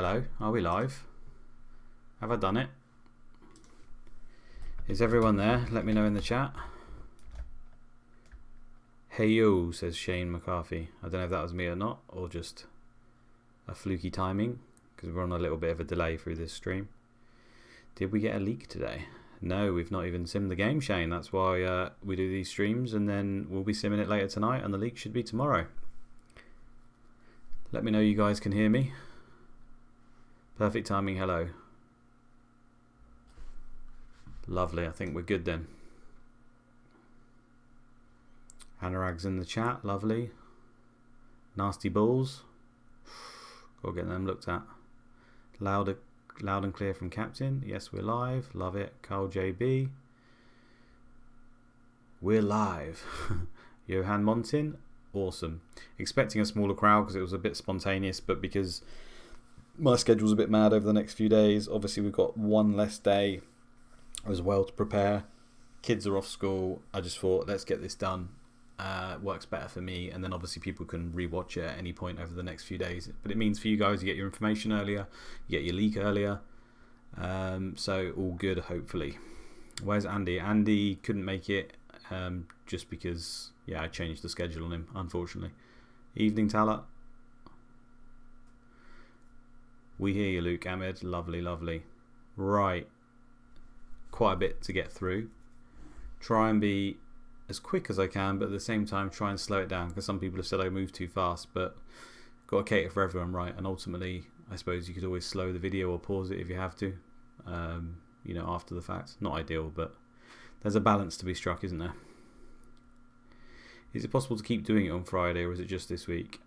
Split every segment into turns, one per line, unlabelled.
Hello, are we live? Have I done it? Is everyone there? Let me know in the chat. Hey yo, says Shane McCarthy. I don't know if that was me or not, or just a fluky timing, because we're on a little bit of a delay through this stream. Did we get a leak today? No, we've not even simmed the game, Shane. That's why we do these streams, and then we'll be simming it later tonight, and the leak should be tomorrow. Let me know you guys can hear me. Perfect timing, hello. Lovely, I think we're good then. Anurag's in the chat, lovely. Nasty balls. Gotta get them looked at. Loud and clear from Captain. Yes, we're live. Love it. Carl JB. We're live. Johan Montin. Awesome. Expecting a smaller crowd because it was a bit spontaneous, but because my schedule's a bit mad over the next few days. Obviously, we've got one less day as well to prepare. Kids are off school. I just thought, let's get this done. Works better for me, and then obviously people can rewatch it at any point over the next few days. But it means for you guys, you get your information earlier, you get your leak earlier. So all good, hopefully. Where's Andy? Andy couldn't make it just because, yeah, I changed the schedule on him, unfortunately. Evening, Tala. We hear you, Luke Ahmed. Lovely, lovely. Right. Quite a bit to get through. Try and be as quick as I can, but at the same time try and slow it down, because some people have said I move too fast, but got to cater for everyone, right? And ultimately, I suppose you could always slow the video or pause it if you have to, you know, after the fact. Not ideal, but there's a balance to be struck, isn't there? Is it possible to keep doing it on Friday, or is it just this week?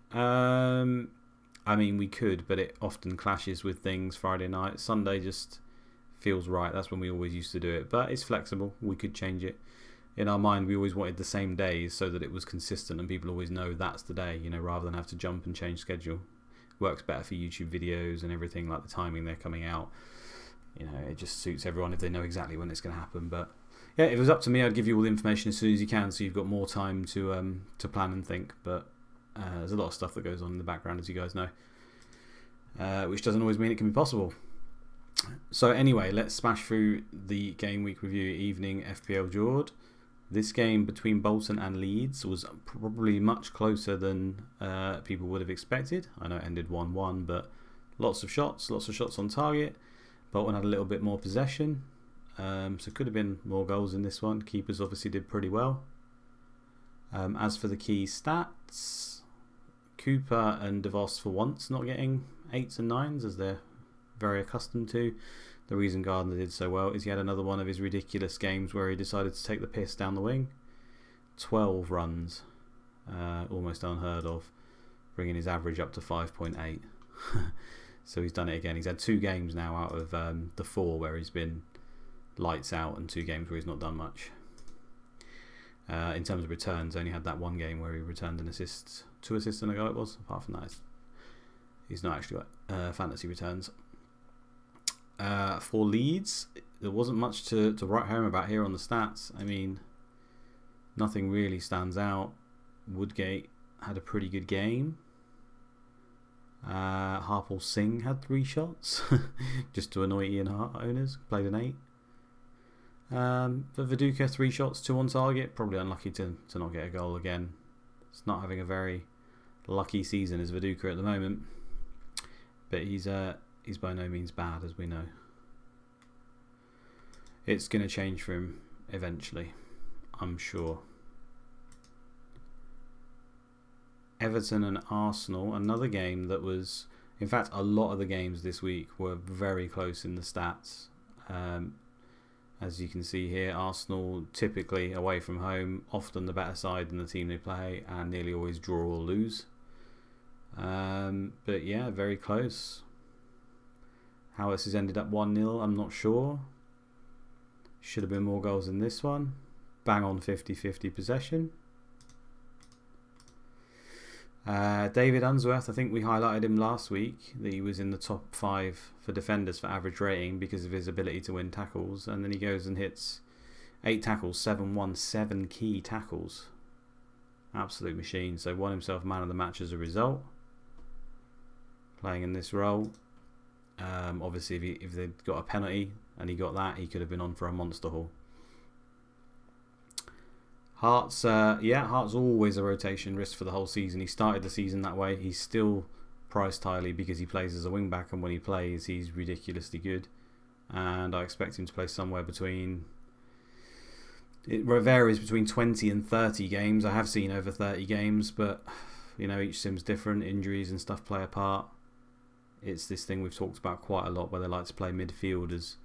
I mean, we could, but it often clashes with things. Friday night, Sunday just feels right. That's when we always used to do it, but it's flexible. We could change it. In our mind, we always wanted the same days so that it was consistent and people always know that's the day, you know, rather than have to jump and change schedule. Works better for YouTube videos and everything, like the timing they're coming out. You know, it just suits everyone if they know exactly when it's going to happen. But yeah, if it was up to me, I'd give you all the information as soon as you can, so you've got more time to plan and think. But there's a lot of stuff that goes on in the background, as you guys know, which doesn't always mean it can be possible. So anyway, let's smash through the game week review. Evening FPL Jord. This game between Bolton and Leeds was probably much closer than people would have expected. I know it ended 1-1, but lots of shots on target. Bolton had a little bit more possession, so could have been more goals in this one. Keepers obviously did pretty well. As for the key stats, Cooper and DeVos for once not getting 8s and 9s as they're very accustomed to. The reason Gardner did so well is he had another one of his ridiculous games where he decided to take the piss down the wing. 12 runs, almost unheard of, bringing his average up to 5.8. So he's done it again. He's had 2 games now out of the 4 where he's been lights out, and 2 games where he's not done much. In terms of returns, only had that 1 game where he returned an assist, 2 assists and a goal it was. Apart from that, he's not actually got fantasy returns. For Leeds, there wasn't much to write home about here on the stats. I mean, nothing really stands out. Woodgate had a pretty good game. Harpal Singh had 3 shots, just to annoy Ian Hart owners. Played an 8. For Viduka, 3 shots, 2 on target. Probably unlucky to not get a goal again. It's not having a very lucky season as Viduka at the moment, but he's by no means bad, as we know. It's going to change for him eventually, I'm sure. Everton and Arsenal, another game that was, in fact, a lot of the games this week were very close in the stats. As you can see here, Arsenal typically away from home, often the better side than the team they play, and nearly always draw or lose. But yeah, very close. How this has ended up 1-0, I'm not sure. Should have been more goals in this one. Bang on 50-50 possession. David Unsworth, I think we highlighted him last week, that he was in the top 5 for defenders for average rating because of his ability to win tackles, and then he goes and hits 8 tackles, 7-1, 7 key tackles. Absolute machine. So won himself man of the match as a result, playing in this role. Obviously, if they'd got a penalty and he got that, he could have been on for a monster haul. Hart's always a rotation risk for the whole season. He started the season that way. He's still priced highly because he plays as a wing back, and when he plays, he's ridiculously good. And I expect him to play somewhere between. It varies between 20 and 30 games. I have seen over 30 games, but each sim's different. Injuries and stuff play a part. It's this thing we've talked about quite a lot, where they like to play midfielders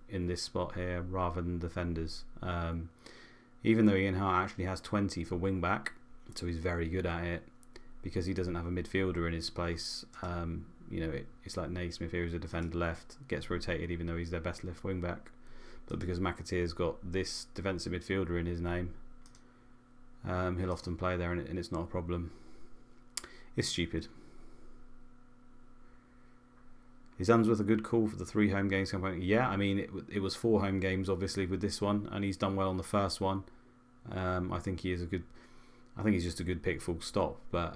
in this spot here rather than defenders. Even though Ian Hart actually has 20 for wing back, so he's very good at it, because he doesn't have a midfielder in his place. It's like Naismith here, who's a defender left, gets rotated even though he's their best left wing back. But because McAteer's got this defensive midfielder in his name, he'll often play there, and it's not a problem. It's stupid. Is Unsworth a good call for the 3 home games campaign? Yeah, I mean it was 4 home games obviously with this one, and he's done well on the first one. I think he's just a good pick, full stop. But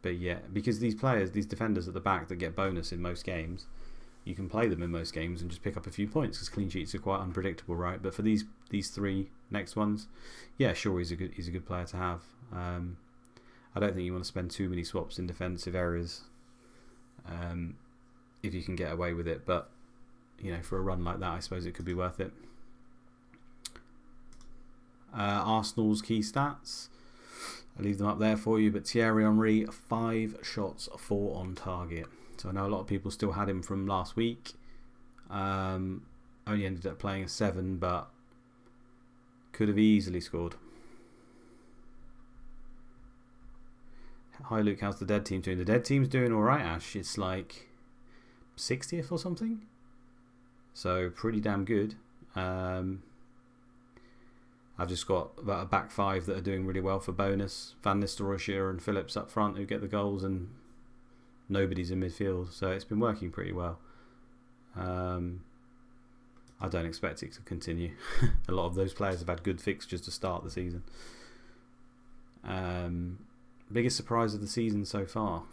yeah, because these defenders at the back that get bonus in most games, you can play them in most games and just pick up a few points, because clean sheets are quite unpredictable, right? But for these 3 next ones, yeah, sure, he's a good player to have. I don't think you want to spend too many swaps in defensive areas. If you can get away with it, but for a run like that, I suppose it could be worth it. Arsenal's key stats, I'll leave them up there for you, but Thierry Henry, 5 shots, 4 on target. So I know a lot of people still had him from last week. Only ended up playing a 7, but could have easily scored. Hi Luke, how's the dead team doing? The dead team's doing alright, Ash. It's like 60th or something, so pretty damn good. I've just got about a back 5 that are doing really well for bonus. Van Nistelrooy, Shearer and Phillips up front who get the goals, and nobody's in midfield, so it's been working pretty well. I don't expect it to continue. A lot of those players have had good fixtures to start the season. Biggest surprise of the season so far?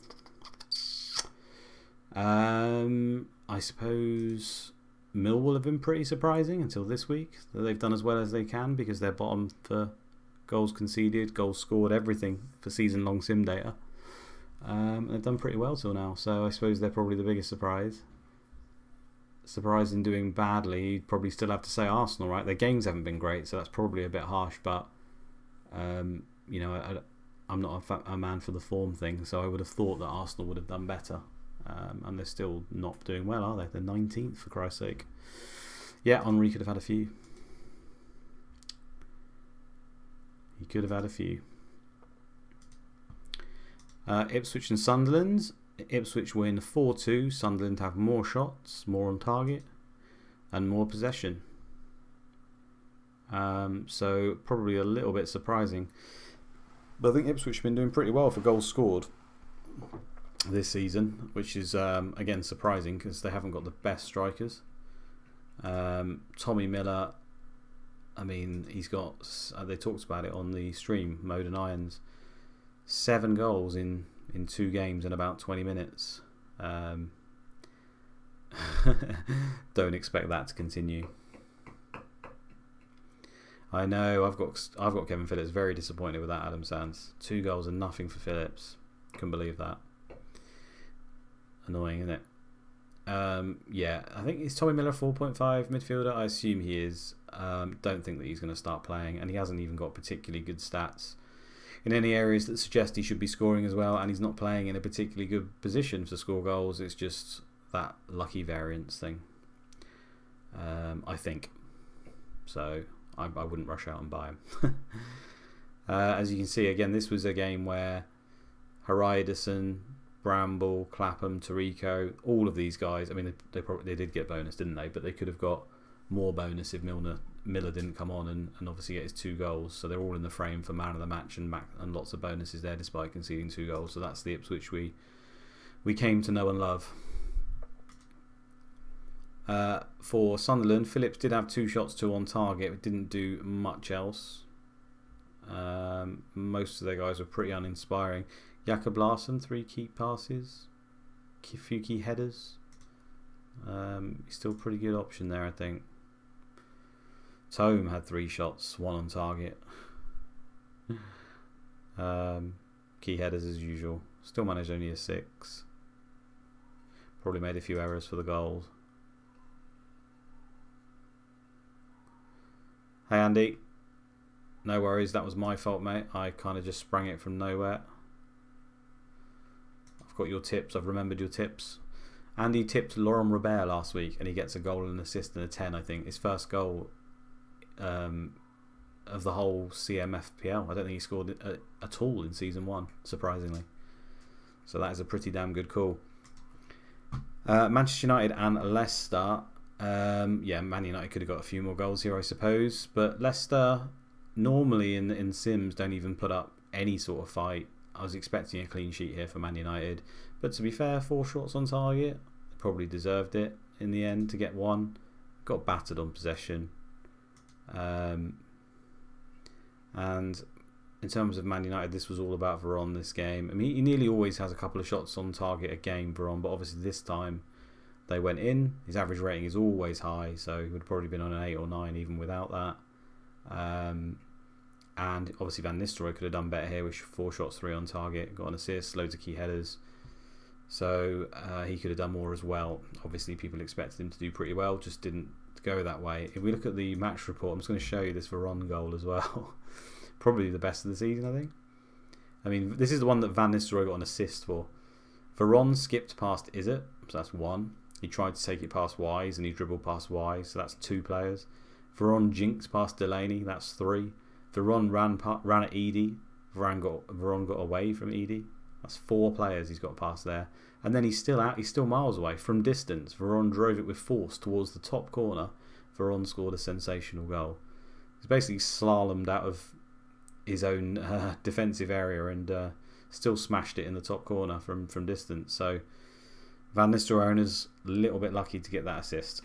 I suppose Millwall have been pretty surprising until this week, that they've done as well as they can, because they're bottom for goals conceded, goals scored, everything for season-long sim data. They've done pretty well till now, so I suppose they're probably the biggest surprise. Surprised in doing badly, you'd probably still have to say Arsenal, right? Their games haven't been great, so that's probably a bit harsh, but I'm not a man for the form thing, so I would have thought that Arsenal would have done better. And they're still not doing well, are they? They're 19th, for Christ's sake. Yeah, Henry could have had a few. He could have had a few. Ipswich and Sunderland. Ipswich win 4-2. Sunderland have more shots, more on target, and more possession. So probably a little bit surprising. But I think Ipswich have been doing pretty well for goals scored this season, which is again surprising because they haven't got the best strikers. Tommy Miller, I mean, he's got, they talked about it on the stream, Mode and Irons, 7 goals in 2 games in about 20 minutes. Don't expect that to continue. I know, I've got Kevin Phillips very disappointed with that, Adam Sands. 2 goals and nothing for Phillips. Couldn't believe that. Annoying, isn't it? Yeah, I think is Tommy Miller 4.5 midfielder. I assume he is. Don't think that he's going to start playing, and he hasn't even got particularly good stats in any areas that suggest he should be scoring as well, and he's not playing in a particularly good position to score goals. It's just that lucky variance thing, I think. So I wouldn't rush out and buy him. As you can see, again, this was a game where Haridason, Bramble, Clapham, Tarico, all of these guys, I mean, they did get bonus, didn't they? But they could have got more bonus if Miller didn't come on and obviously get his 2 goals. So they're all in the frame for man of the match and lots of bonuses there despite conceding 2 goals. So that's the Ipswich we came to know and love. For Sunderland, Phillips did have 2 shots, 2 on target, but didn't do much else. Most of their guys were pretty uninspiring. Jakob Larsson, 3 key passes, a few key headers. He's still a pretty good option there, I think. Tome had 3 shots, 1 on target. Key headers as usual. Still managed only a 6. Probably made a few errors for the goals. Hey Andy. No worries, that was my fault, mate. I kind of just sprang it from nowhere. I've got your tips, I've remembered your tips. Andy tipped Laurent Robert last week and he gets a goal and an assist and a 10, I think. His first goal of the whole CMFPL. I don't think he scored at all in Season 1, surprisingly. So that is a pretty damn good call. Manchester United and Leicester. Yeah, Man United could have got a few more goals here, I suppose. But Leicester, normally in Sims, don't even put up any sort of fight. I was expecting a clean sheet here for Man United. But to be fair, 4 shots on target. Probably deserved it in the end to get 1. Got battered on possession. And in terms of Man United, this was all about Veron this game. I mean, he nearly always has a couple of shots on target a game, Veron, but obviously this time they went in. His average rating is always high, so he would have probably been on an 8 or 9 even without that. And obviously Van Nistelrooy could have done better here with 4 shots, 3 on target, got an assist, loads of key headers. So he could have done more as well. Obviously people expected him to do pretty well, just didn't go that way. If we look at the match report, I'm just going to show you this Veron goal as well. Probably the best of the season, I think. I mean, this is the one that Van Nistelrooy got an assist for. Veron skipped past Izzet, so that's 1. He tried to take it past Wise and he dribbled past Wise, so that's 2 players. Veron jinxed past Delaney, that's 3. Veron ran at Edie. Veron got away from Edie. That's 4 players he's got past there. And then he's still miles away from distance. Veron drove it with force towards the top corner. Veron scored a sensational goal. He's basically slalomed out of his own defensive area and still smashed it in the top corner from distance. So Van Nistelrooy owners a little bit lucky to get that assist.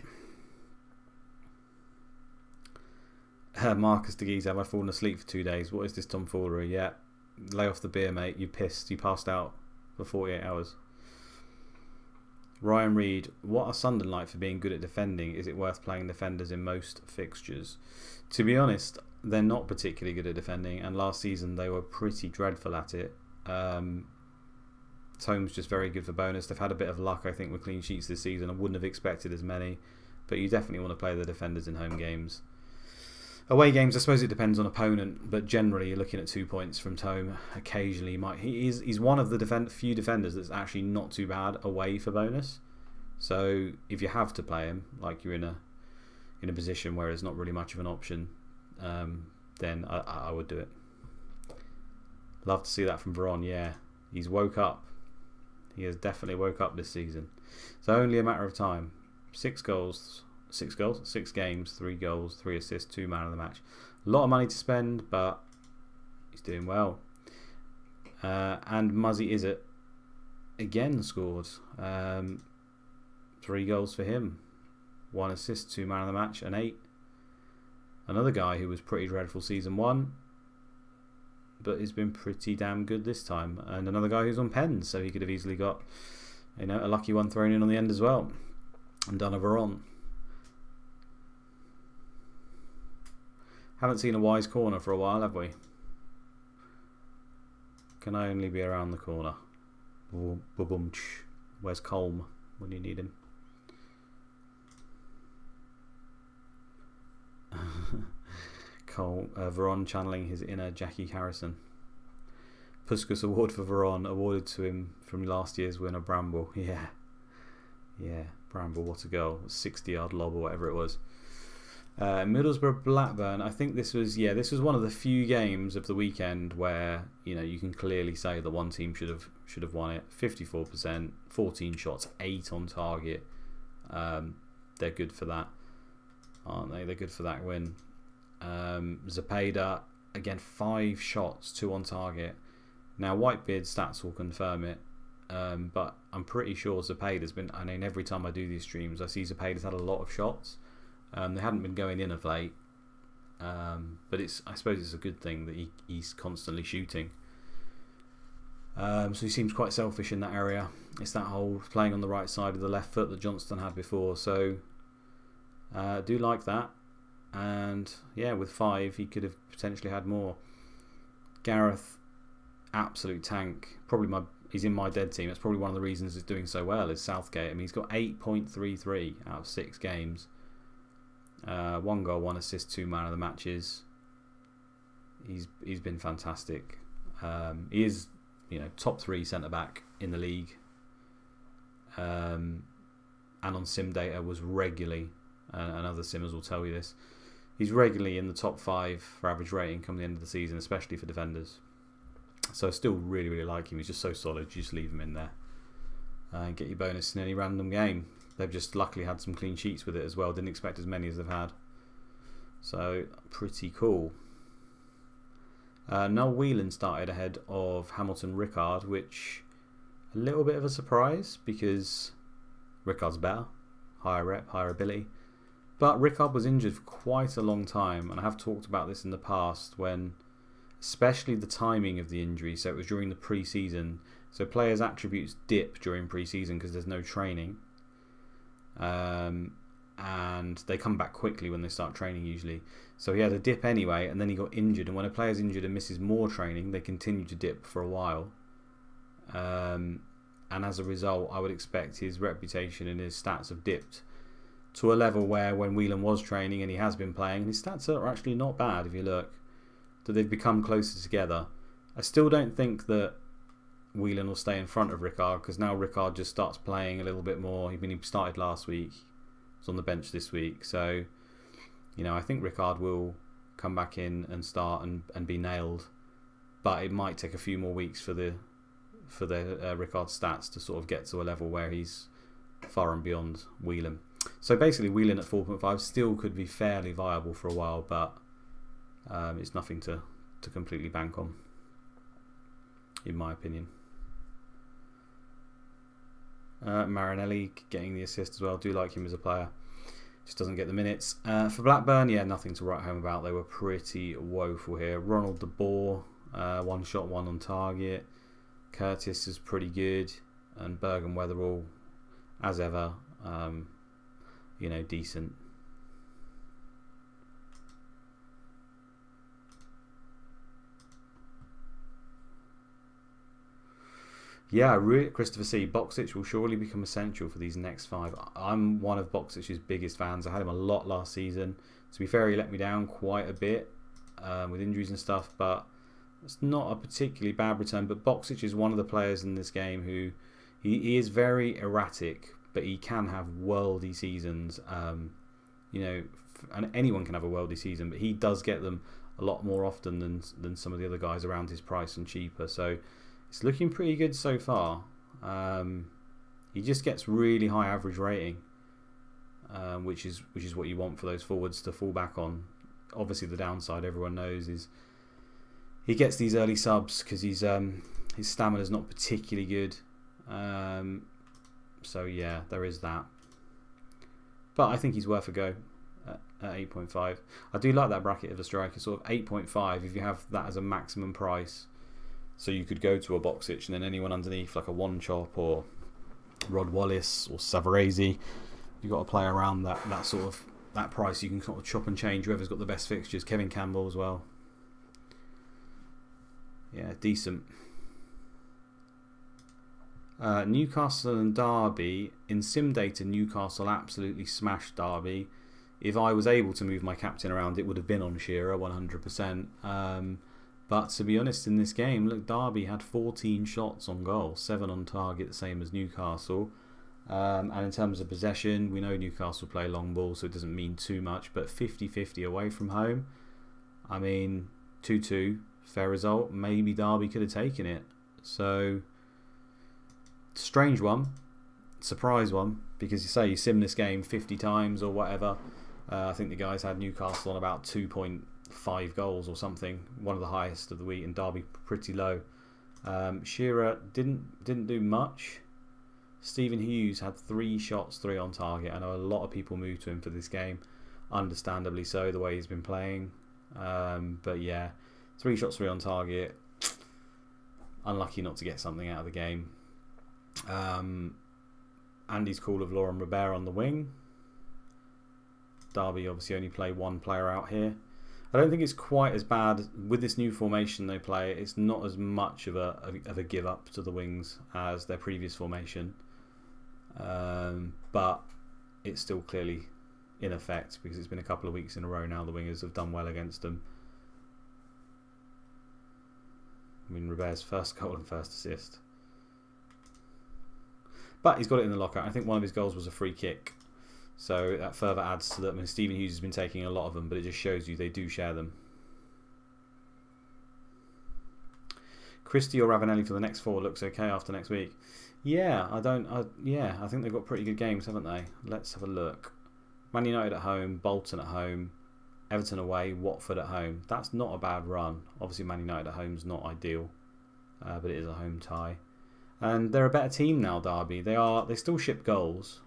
Marcus de Geese, have I fallen asleep for 2 days? What is this tomfoolery? Yeah, lay off the beer, mate. You pissed. You passed out for 48 hours. Ryan Reed, what are Sunderland like for being good at defending? Is it worth playing defenders in most fixtures? To be honest, they're not particularly good at defending, and last season they were pretty dreadful at it. Tome's just very good for bonus. They've had a bit of luck, I think, with clean sheets this season. I wouldn't have expected as many, but you definitely want to play the defenders in home games. Away games, I suppose it depends on opponent, but generally you're looking at 2 points from Tome. Occasionally, he's one of the few defenders that's actually not too bad away for bonus. So if you have to play him, like you're in a position where it's not really much of an option, then I would do it. Love to see that from Veron. Yeah, he's woke up. He has definitely woke up this season. So only a matter of time. 6 games, 3 goals, 3 assists, 2 man of the match. A lot of money to spend, but he's doing well. And Muzzy Izzet again scored 3 goals for him, 1 assist, 2 man of the match, and 8. Another guy who was pretty dreadful season 1, but he's been pretty damn good this time. And another guy who's on pens, so he could have easily got a lucky one thrown in on the end as well, and done a Veron. Haven't seen a Wise corner for a while, have we? Can only be around the corner. Where's Colm when you need him? Veron channeling his inner Jackie Harrison. Puskas Award for Veron, awarded to him from last year's winner Bramble. Yeah, Bramble, what a goal. 60-yard lob or whatever it was. Middlesbrough Blackburn. I think this was one of the few games of the weekend where you can clearly say that one team should have won it. 54%, 14 shots, 8 on target. They're good for that, aren't they? They're good for that win. Zepeda again, 5 shots, 2 on target. Now Whitebeard stats will confirm it, but I'm pretty sure Zepeda's been. I mean, every time I do these streams, I see Zepeda's had a lot of shots. They hadn't been going in of late, but I suppose it's a good thing that he's constantly shooting. So he seems quite selfish in that area. It's that whole playing on the right side of the left foot that Johnston had before. So I do like that. And yeah, with 5 he could have potentially had more. Gareth, absolute tank. Probably he's in my dead team. That's probably one of the reasons he's doing so well is Southgate. I mean, he's got 8.33 out of 6 games. 1 goal, 1 assist, 2 man of the matches. He's been fantastic. He is, top 3 centre back in the league. And on sim data was regularly, and other simmers will tell you this, he's regularly in the top 5 for average rating come the end of the season, especially for defenders. So I still really, really like him. He's just so solid. You just leave him in there and get your bonus in any random game. They've just luckily had some clean sheets with it as well. Didn't expect as many as they've had. So pretty cool. Noel Whelan started ahead of Hamilton Rickard, which a little bit of a surprise because Rickard's better, higher rep, higher ability. But Rickard was injured for quite a long time, and I have talked about this in the past when, especially the timing of the injury, so it was during the pre-season. So players' attributes dip during pre-season because there's no training. And they come back quickly when they start training usually. So he had a dip anyway, and then he got injured. And when a player's injured and misses more training, they continue to dip for a while. And as a result, I would expect his reputation and his stats have dipped to a level where when Whelan was training and he has been playing, and his stats are actually not bad if you look, that they've become closer together. I still don't think that Whelan will stay in front of Rickard because now Rickard just starts playing a little bit more. I mean, he started last week. He's on the bench this week. So, I think Rickard will come back in and start and be nailed. But it might take a few more weeks for the Rickard stats to sort of get to a level where he's far and beyond Whelan. So basically Whelan at 4.5 still could be fairly viable for a while, but it's nothing to completely bank on, in my opinion. Marinelli getting the assist as well. Do like him as a player. Just doesn't get the minutes. For Blackburn, yeah, nothing to write home about. They were pretty woeful here. Ronald de Boer, 1 shot, 1 on target. Curtis is pretty good. And Bergen Weatherall, as ever, decent. Yeah, Christopher C. Boxic will surely become essential for these next 5. I'm one of Boxic's biggest fans. I had him a lot last season. To be fair, he let me down quite a bit with injuries and stuff, but it's not a particularly bad return. But Boxic is one of the players in this game who he is very erratic, but he can have worldy seasons. And anyone can have a worldy season, but he does get them a lot more often than some of the other guys around his price and cheaper. So it's looking pretty good so far. He just gets really high average rating, which is what you want for those forwards to fall back on. Obviously, the downside everyone knows is he gets these early subs because his stamina is not particularly good. So yeah, there is that. But I think he's worth a go at 8.5. I do like that bracket of a striker, sort of 8.5 if you have that as a maximum price. So you could go to a Boxic and then anyone underneath, like a One Chop or Rod Wallace or Savarese, you've got to play around that price. You can sort of chop and change whoever's got the best fixtures. Kevin Campbell as well. Yeah, decent. Newcastle and Derby. In sim data, Newcastle absolutely smashed Derby. If I was able to move my captain around, it would have been on Shearer 100%. But to be honest, in this game, look, Derby had 14 shots on goal, 7 on target, the same as Newcastle. And in terms of possession, we know Newcastle play long ball, so it doesn't mean too much. But 50-50 away from home, I mean, 2-2, fair result. Maybe Derby could have taken it. So, strange one, surprise one, because you sim this game 50 times or whatever. I think the guys had Newcastle on about 2.5 goals or something, one of the highest of the week, and Derby pretty low. Shearer didn't do much. Stephen Hughes had 3 shots, 3 on target. I know a lot of people moved to him for this game, understandably so, the way he's been playing. But yeah, 3 shots, 3 on target. unlucky not to get something out of the game. Andy's call of Laurent Robert on the wing. Derby obviously only play one player out here. I don't think it's quite as bad with this new formation they play. It's not as much of a give up to the wings as their previous formation, but it's still clearly in effect because it's been a couple of weeks in a row now. The wingers have done well against them. I mean, Robert's first goal and first assist, but he's got it in the locker. I think one of his goals was a free kick. So that further adds to that. I mean, Stephen Hughes has been taking a lot of them, but it just shows you they do share them. Christie or Ravanelli for the next 4 looks okay after next week. Yeah, I think they've got pretty good games, haven't they? Let's have a look. Man United at home, Bolton at home, Everton away, Watford at home. That's not a bad run. Obviously, Man United at home is not ideal, but it is a home tie. And they're a better team now, Derby. They still ship goals,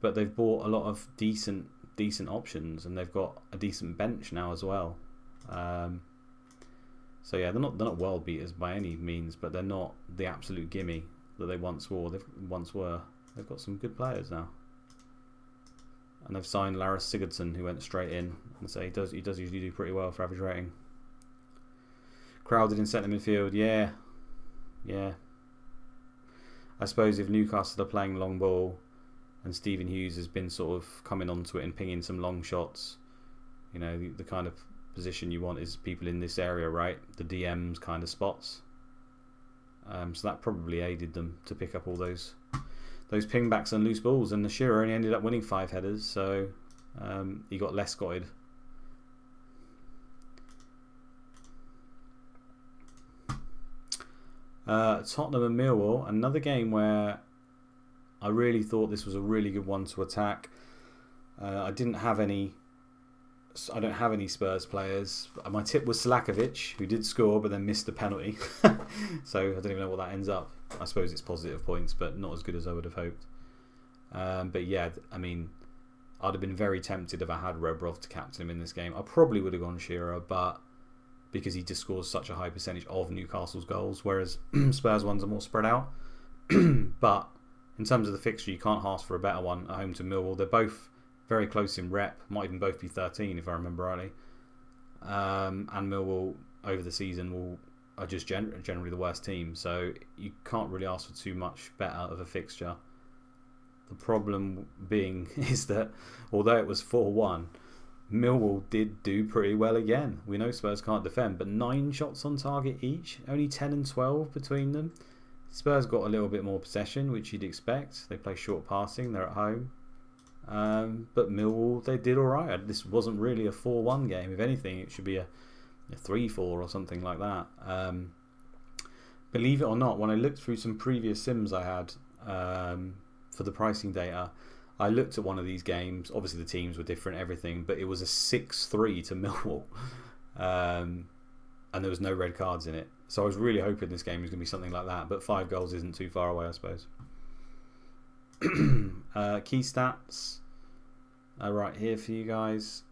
but they've bought a lot of decent options, and they've got a decent bench now as well. So yeah, they're not world beaters by any means, but they're not the absolute gimme that they once were. They've got some good players now, and they've signed Laris Sigurdsson, who went straight in, and so he does usually do pretty well for average rating. Crowded in centre midfield, yeah. I suppose if Newcastle are playing long ball, and Stephen Hughes has been sort of coming onto it and pinging some long shots, you know, the kind of position you want is people in this area, right? The DMs kind of spots. So that probably aided them to pick up all those pingbacks and loose balls. And Shearer only ended up winning 5 headers, so he got less scotted. Tottenham and Millwall, another game where I really thought this was a really good one to attack. I don't have any Spurs players. My tip was Salakovic, who did score but then missed the penalty. So I don't even know what that ends up. I suppose it's positive points, but not as good as I would have hoped. But yeah, I mean, I'd have been very tempted if I had Rebrov to captain him in this game. I probably would have gone Shearer, but because he just scores such a high percentage of Newcastle's goals, whereas Spurs ones are more spread out. But in terms of the fixture, you can't ask for a better one at home to Millwall. They're both very close in rep, might even both be 13 if I remember rightly. And Millwall over the season are just generally the worst team, so you can't really ask for too much better of a fixture. The problem being is that although it was 4-1, Millwall did do pretty well again. We know Spurs can't defend, but 9 shots on target each, only 10 and 12 between them. Spurs got a little bit more possession, which you'd expect. They play short passing, they're at home. But Millwall, they did alright. This wasn't really a 4-1 game. If anything, it should be a 3-4 or something like that. Believe it or not, when I looked through some previous sims I had for the pricing data, I looked at one of these games. Obviously the teams were different, everything, but it was a 6-3 to Millwall. And there was no red cards in it. So I was really hoping this game was going to be something like that, but 5 goals isn't too far away, I suppose. Key stats right here for you guys.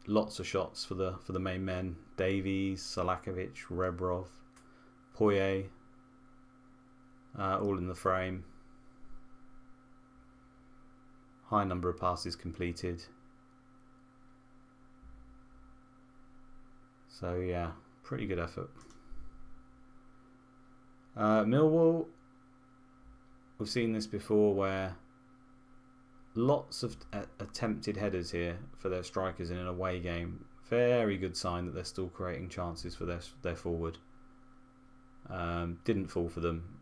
Lots of shots for the main men: Davies, Salakovic, Rebrov, Poirier, all in the frame. High number of passes completed. So yeah, pretty good effort. Millwall, we've seen this before where lots of attempted headers here for their strikers in an away game. Very good sign that they're still creating chances for their forward. Didn't fall for them,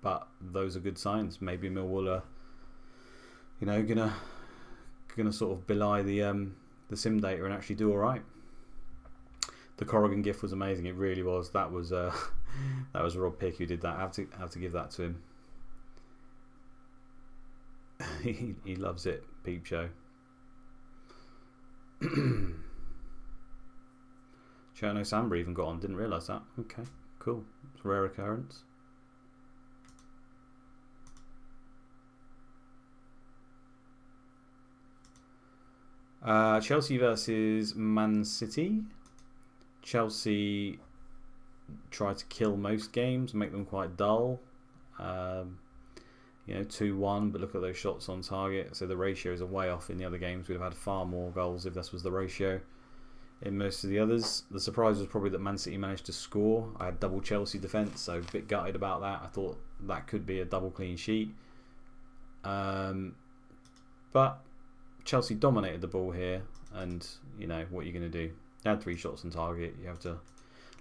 but those are good signs. Maybe Millwall are, gonna sort of belie the sim data and actually do all right. The Corrigan gift was amazing. It really was. That was Rob Pick who did that. I have to give that to him. he loves it. Peep show. Cherno Sambra even got on. Didn't realise that. Okay, cool. It's a rare occurrence. Chelsea versus Man City. Chelsea try to kill most games, make them quite dull. 2-1, but look at those shots on target. So the ratios are way off in the other games. We'd have had far more goals if this was the ratio in most of the others. The surprise was probably that Man City managed to score. I had double Chelsea defence, so a bit gutted about that. I thought that could be a double clean sheet. But Chelsea dominated the ball here, and what you're going to do. They had 3 shots on target. You have to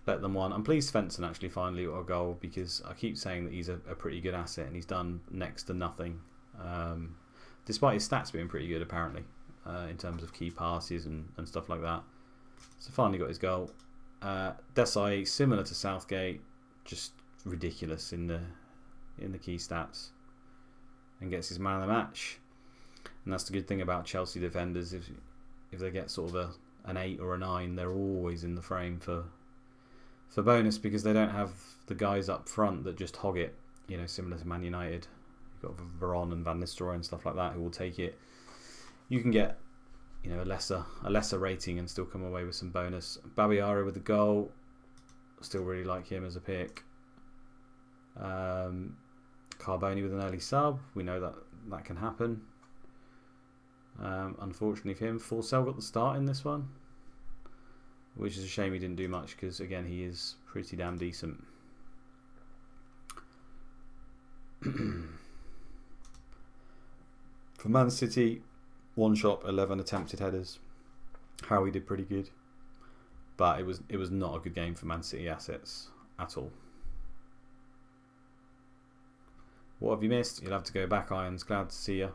let them one. I'm pleased Svensson actually finally got a goal, because I keep saying that he's a pretty good asset, and he's done next to nothing, despite his stats being pretty good apparently, in terms of key passes and stuff like that. So finally got his goal. Desai, similar to Southgate, just ridiculous in the key stats, and gets his man of the match. And that's the good thing about Chelsea defenders. If they get sort of an 8 or a 9, they're always in the frame for bonus, because they don't have the guys up front that just hog it. Similar to Man United, you've got Varane and Van Nistelrooy and stuff like that who will take it. You can get a lesser rating and still come away with some bonus. Babiara with the goal, still really like him as a pick. Carboni with an early sub, we know that can happen. Unfortunately for him, Forsell got the start in this one, which is a shame he didn't do much, because again he is pretty damn decent. For Man City, 1 shot, 11 attempted headers. Howie did pretty good, but it was not a good game for Man City assets at all. What have you missed? You'll have to go back, Irons. Glad to see you.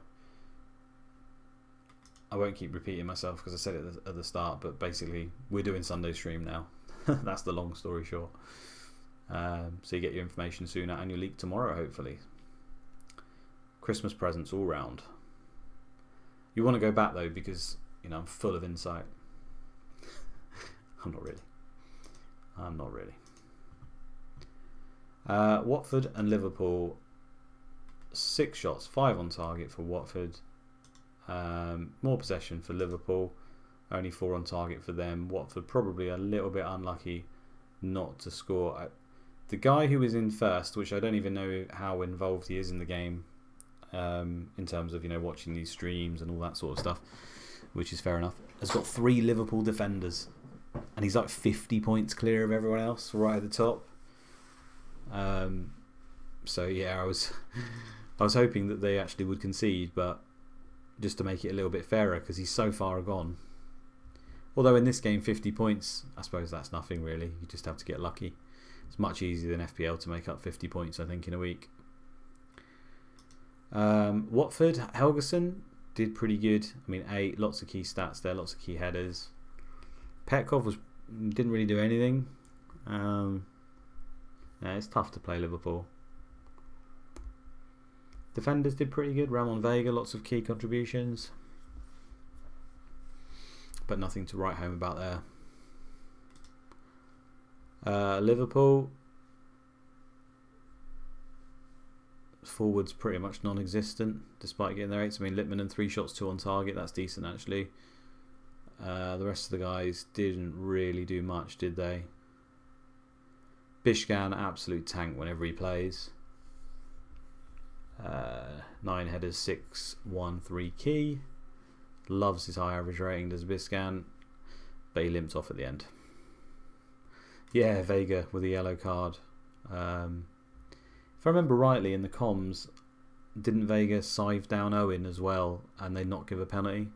I won't keep repeating myself because I said it at the start, but basically we're doing Sunday stream now. That's the long story short. So you get your information sooner, and your leak tomorrow hopefully. Christmas presents all round. You want to go back though, because I'm full of insight. I'm not really. Watford and Liverpool, 6 shots, 5 on target for Watford. More possession for Liverpool, only 4 on target for them. Watford probably a little bit unlucky not to score. The guy who was in first, which I don't even know how involved he is in the game, in terms of watching these streams and all that sort of stuff, which is fair enough, has got 3 Liverpool defenders, and he's like 50 points clear of everyone else right at the top. So yeah, I was hoping that they actually would concede, but just to make it a little bit fairer, because he's so far gone. Although in this game 50 points, I suppose that's nothing really. You just have to get lucky. It's much easier than FPL to make up 50 points, I think, in a week. Watford, Helgeson did pretty good. I mean, 8, lots of key stats there, lots of key headers. Petkov didn't really do anything. It's tough to play Liverpool. Defenders did pretty good. Ramon Vega, lots of key contributions, but nothing to write home about there. Liverpool, forwards pretty much non-existent despite getting their 8s. I mean, Lippmann and 3 shots, 2 on target, that's decent actually. The rest of the guys didn't really do much, did they? Bishkan, absolute tank whenever he plays. 9 headers, 6, 1, 3 key. Loves his high average rating, does Biscan, but he limped off at the end. Yeah, Vega with a yellow card. If I remember rightly, in the comms, didn't Vega scythe down Owen as well and they not give a penalty?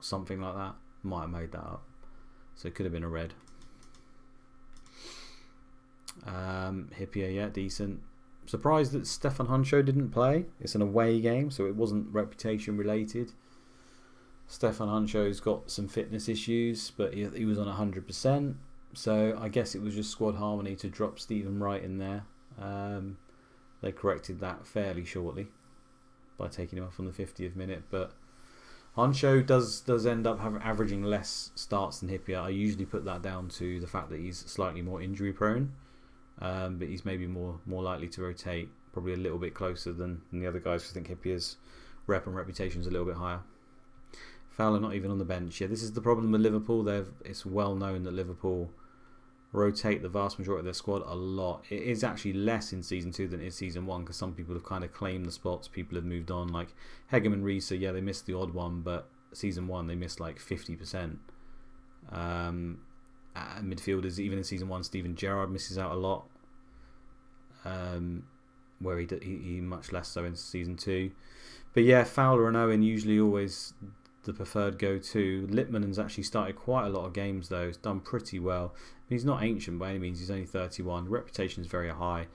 Something like that. Might have made that up. So it could have been a red. Hippier, yeah, decent. Surprised that Stefan Huncho didn't play. It's an away game, so it wasn't reputation related. Stefan Huncho's got some fitness issues, but he was on 100%. So I guess it was just squad harmony to drop Stephen Wright in there. They corrected that fairly shortly by taking him off on the 50th minute. But Huncho does end up averaging less starts than Hippier. I usually put that down to the fact that he's slightly more injury prone. But he's maybe more likely to rotate, probably a little bit closer than the other guys. I think Hippier's rep and reputation is a little bit higher. Fowler not even on the bench. Yeah, this is the problem with Liverpool. It's well known that Liverpool rotate the vast majority of their squad a lot. It is actually less in Season 2 than it is Season 1 because some people have kind of claimed the spots. People have moved on. Like Hegem and Risa, yeah, they missed the odd one, but Season 1 they missed like 50%. Midfielders, even in Season 1, Steven Gerrard misses out a lot, where he much less so in Season 2. But yeah, Fowler and Owen usually always the preferred go-to. Lippmann's actually started quite a lot of games though. He's done pretty well. He's not ancient by any means. He's only 31. Reputation is very high.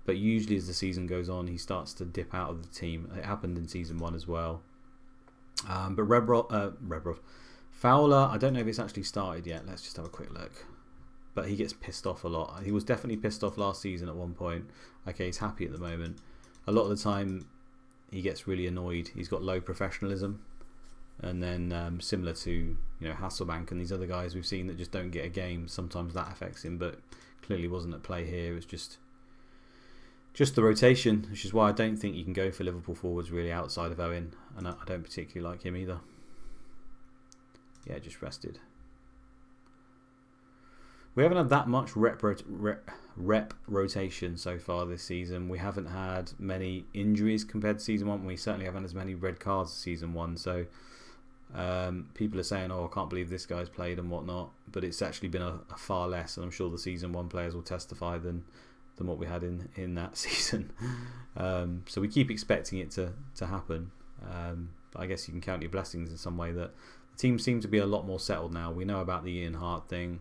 But usually as the season goes on, he starts to dip out of the team. It happened in Season 1 as well. But Fowler, I don't know if it's actually started yet. Let's just have a quick look. But he gets pissed off a lot. He was definitely pissed off last season at one point. Okay, he's happy at the moment. A lot of the time, he gets really annoyed. He's got low professionalism. And then similar to Hasselbank and these other guys we've seen that just don't get a game, sometimes that affects him, but clearly wasn't at play here. It was just the rotation, which is why I don't think you can go for Liverpool forwards really outside of Owen, and I don't particularly like him either. Yeah, just rested. We haven't had that much rep rotation so far this season. We haven't had many injuries compared to Season 1. We certainly haven't as many red cards as Season 1. So people are saying, oh, I can't believe this guy's played and whatnot. But it's actually been a far less, and I'm sure the Season 1 players will testify than what we had in that season. So we keep expecting it to happen. But I guess you can count your blessings in some way that the team seems to be a lot more settled now. We know about the Ian Hart thing.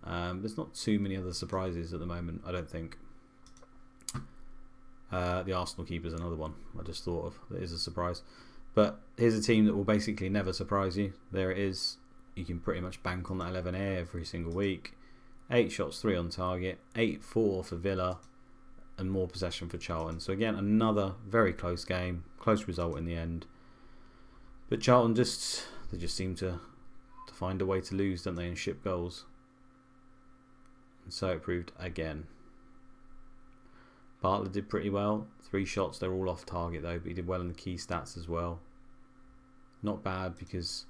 There's not too many other surprises at the moment, I don't think. The Arsenal keeper's another one I just thought of that is a surprise. But here's a team that will basically never surprise you. There it is. You can pretty much bank on that 11 every single week. 8 shots, 3 on target, 8-4 for Villa, and more possession for Charlton. So again, another very close game, close result in the end. But Charlton they just seem to find a way to lose, don't they, and ship goals. And so it proved again. Bartlett did pretty well. 3 shots, they're all off target though, but he did well in the key stats as well. Not bad because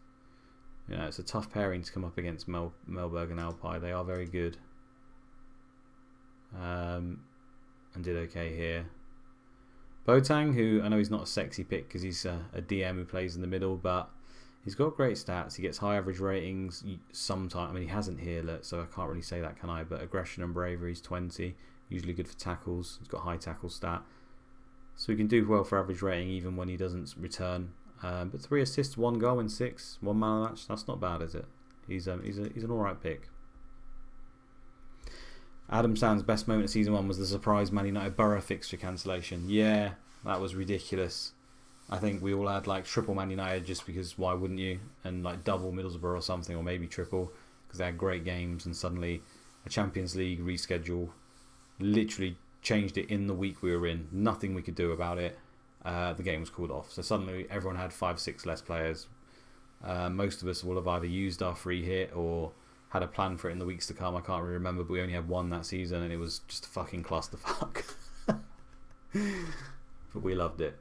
it's a tough pairing to come up against Melberg and Alpay. They are very good. And did okay here. Boateng, who I know he's not a sexy pick because he's a DM who plays in the middle, but he's got great stats. He gets high average ratings sometimes. I mean, he hasn't here, so I can't really say that, can I? But aggression and bravery is 20. Usually good for tackles. He's got high tackle stat. So he can do well for average rating even when he doesn't return. But 3 assists, 1 goal in 6, 1 man of the match. That's not bad, is it? He's an alright pick. Adam Sand's best moment of Season 1 was the surprise Man United Borough fixture cancellation. Yeah, that was ridiculous. I think we all had like triple Man United just because why wouldn't you? And like double Middlesbrough or something, or maybe triple because they had great games, and suddenly a Champions League reschedule literally changed it in the week we were in. Nothing we could do about it. The game was called off. So suddenly everyone had 5-6 less players. Most of us will have either used our free hit or had a plan for it in the weeks to come. I can't really remember, but we only had 1 that season and it was just a fucking clusterfuck. But we loved it.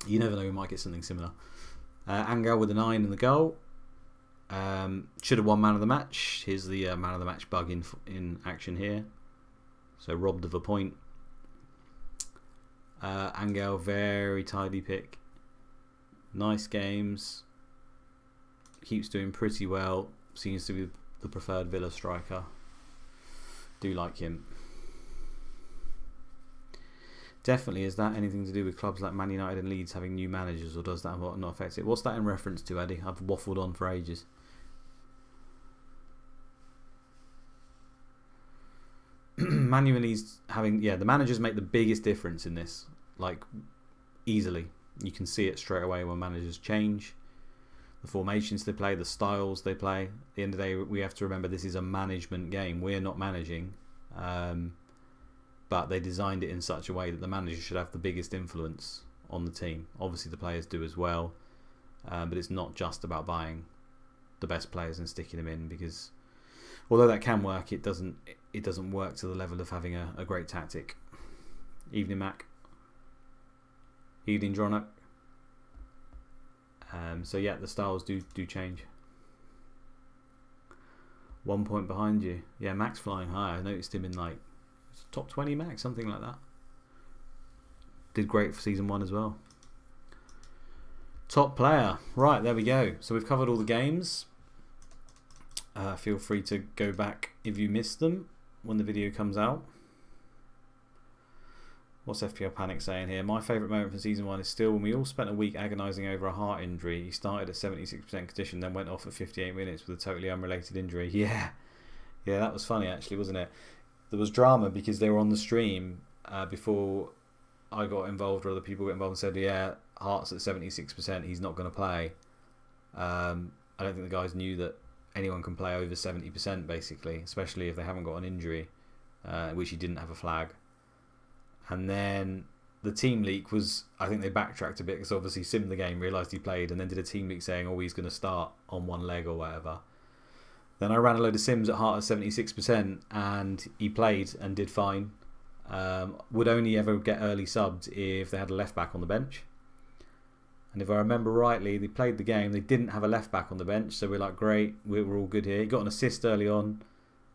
You never know, we might get something similar. Angel with a 9 in the goal. Should have won man of the match. Here's the man of the match bug in action here. So robbed of a point. Angel, very tidy pick. Nice games. Keeps doing pretty well. Seems to be the preferred Villa striker. Do like him. Definitely, is that anything to do with clubs like Man United and Leeds having new managers, or does that not affect it? What's that in reference to, Eddie? I've waffled on for ages. Man U and Leeds having, the managers make the biggest difference in this, like easily. You can see it straight away when managers change. The formations they play, the styles they play. At the end of the day, we have to remember this is a management game. We're not managing. But they designed it in such a way that the manager should have the biggest influence on the team. Obviously the players do as well, but it's not just about buying the best players and sticking them in, because although that can work, it doesn't work to the level of having a great tactic. Evening Mac. Evening Dronach. So yeah, the styles do change. 1 point behind you. Yeah, Max flying high. I noticed him in like top 20 Max, something like that. Did great for season 1 as well. Top player. Right, there we go. So we've covered all the games. Feel free to go back if you missed them when the video comes out. What's FPL Panic saying here? My favourite moment from season 1 is still when we all spent a week agonising over a heart injury. He started at 76% condition, then went off at 58 minutes with a totally unrelated injury. Yeah, that was funny actually, wasn't it? There was drama because they were on the stream before I got involved, or other people got involved and said, yeah, Hart's at 76%, he's not going to play. I don't think the guys knew that anyone can play over 70% basically, especially if they haven't got an injury, which he didn't have a flag. And then the team leak was, I think they backtracked a bit because obviously simmed the game, realised he played, and then did a team leak saying, oh, he's going to start on one leg or whatever. Then I ran a load of sims at Hart at 76% and he played and did fine. Would only ever get early subbed if they had a left back on the bench. And if I remember rightly, they played the game, they didn't have a left back on the bench, so we're like, great, we're all good here. He got an assist early on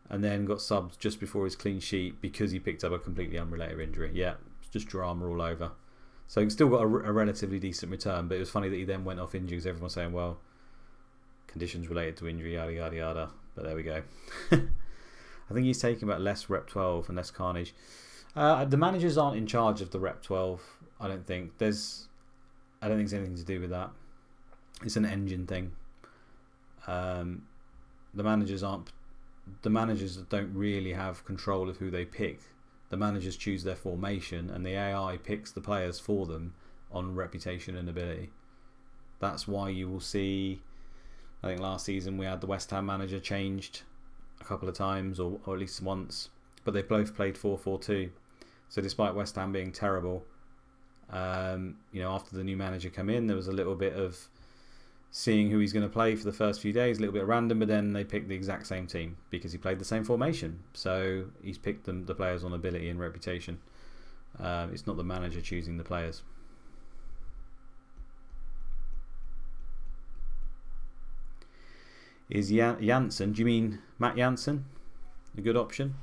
and then got subbed just before his clean sheet because he picked up a completely unrelated injury. Yeah, it's just drama all over. So he still got a relatively decent return, but it was funny that he then went off injury because everyone's saying, well, conditions related to injury, yada yada yada. But there we go. I think he's taking about less rep 12 and less carnage. The managers aren't in charge of the rep 12. I don't think it's anything to do with that. It's an engine thing. The managers don't really have control of who they pick. The managers choose their formation and the AI picks the players for them on reputation and ability. That's why you will see, I think last season we had the West Ham manager changed a couple of times, or at least once, but they both played 4-4-2. So despite West Ham being terrible, after the new manager come in, there was a little bit of seeing who he's going to play for the first few days, a little bit random, but then they picked the exact same team because he played the same formation. So he's picked the players on ability and reputation. It's not the manager choosing the players. Is Janssen, do you mean Matt Janssen, a good option?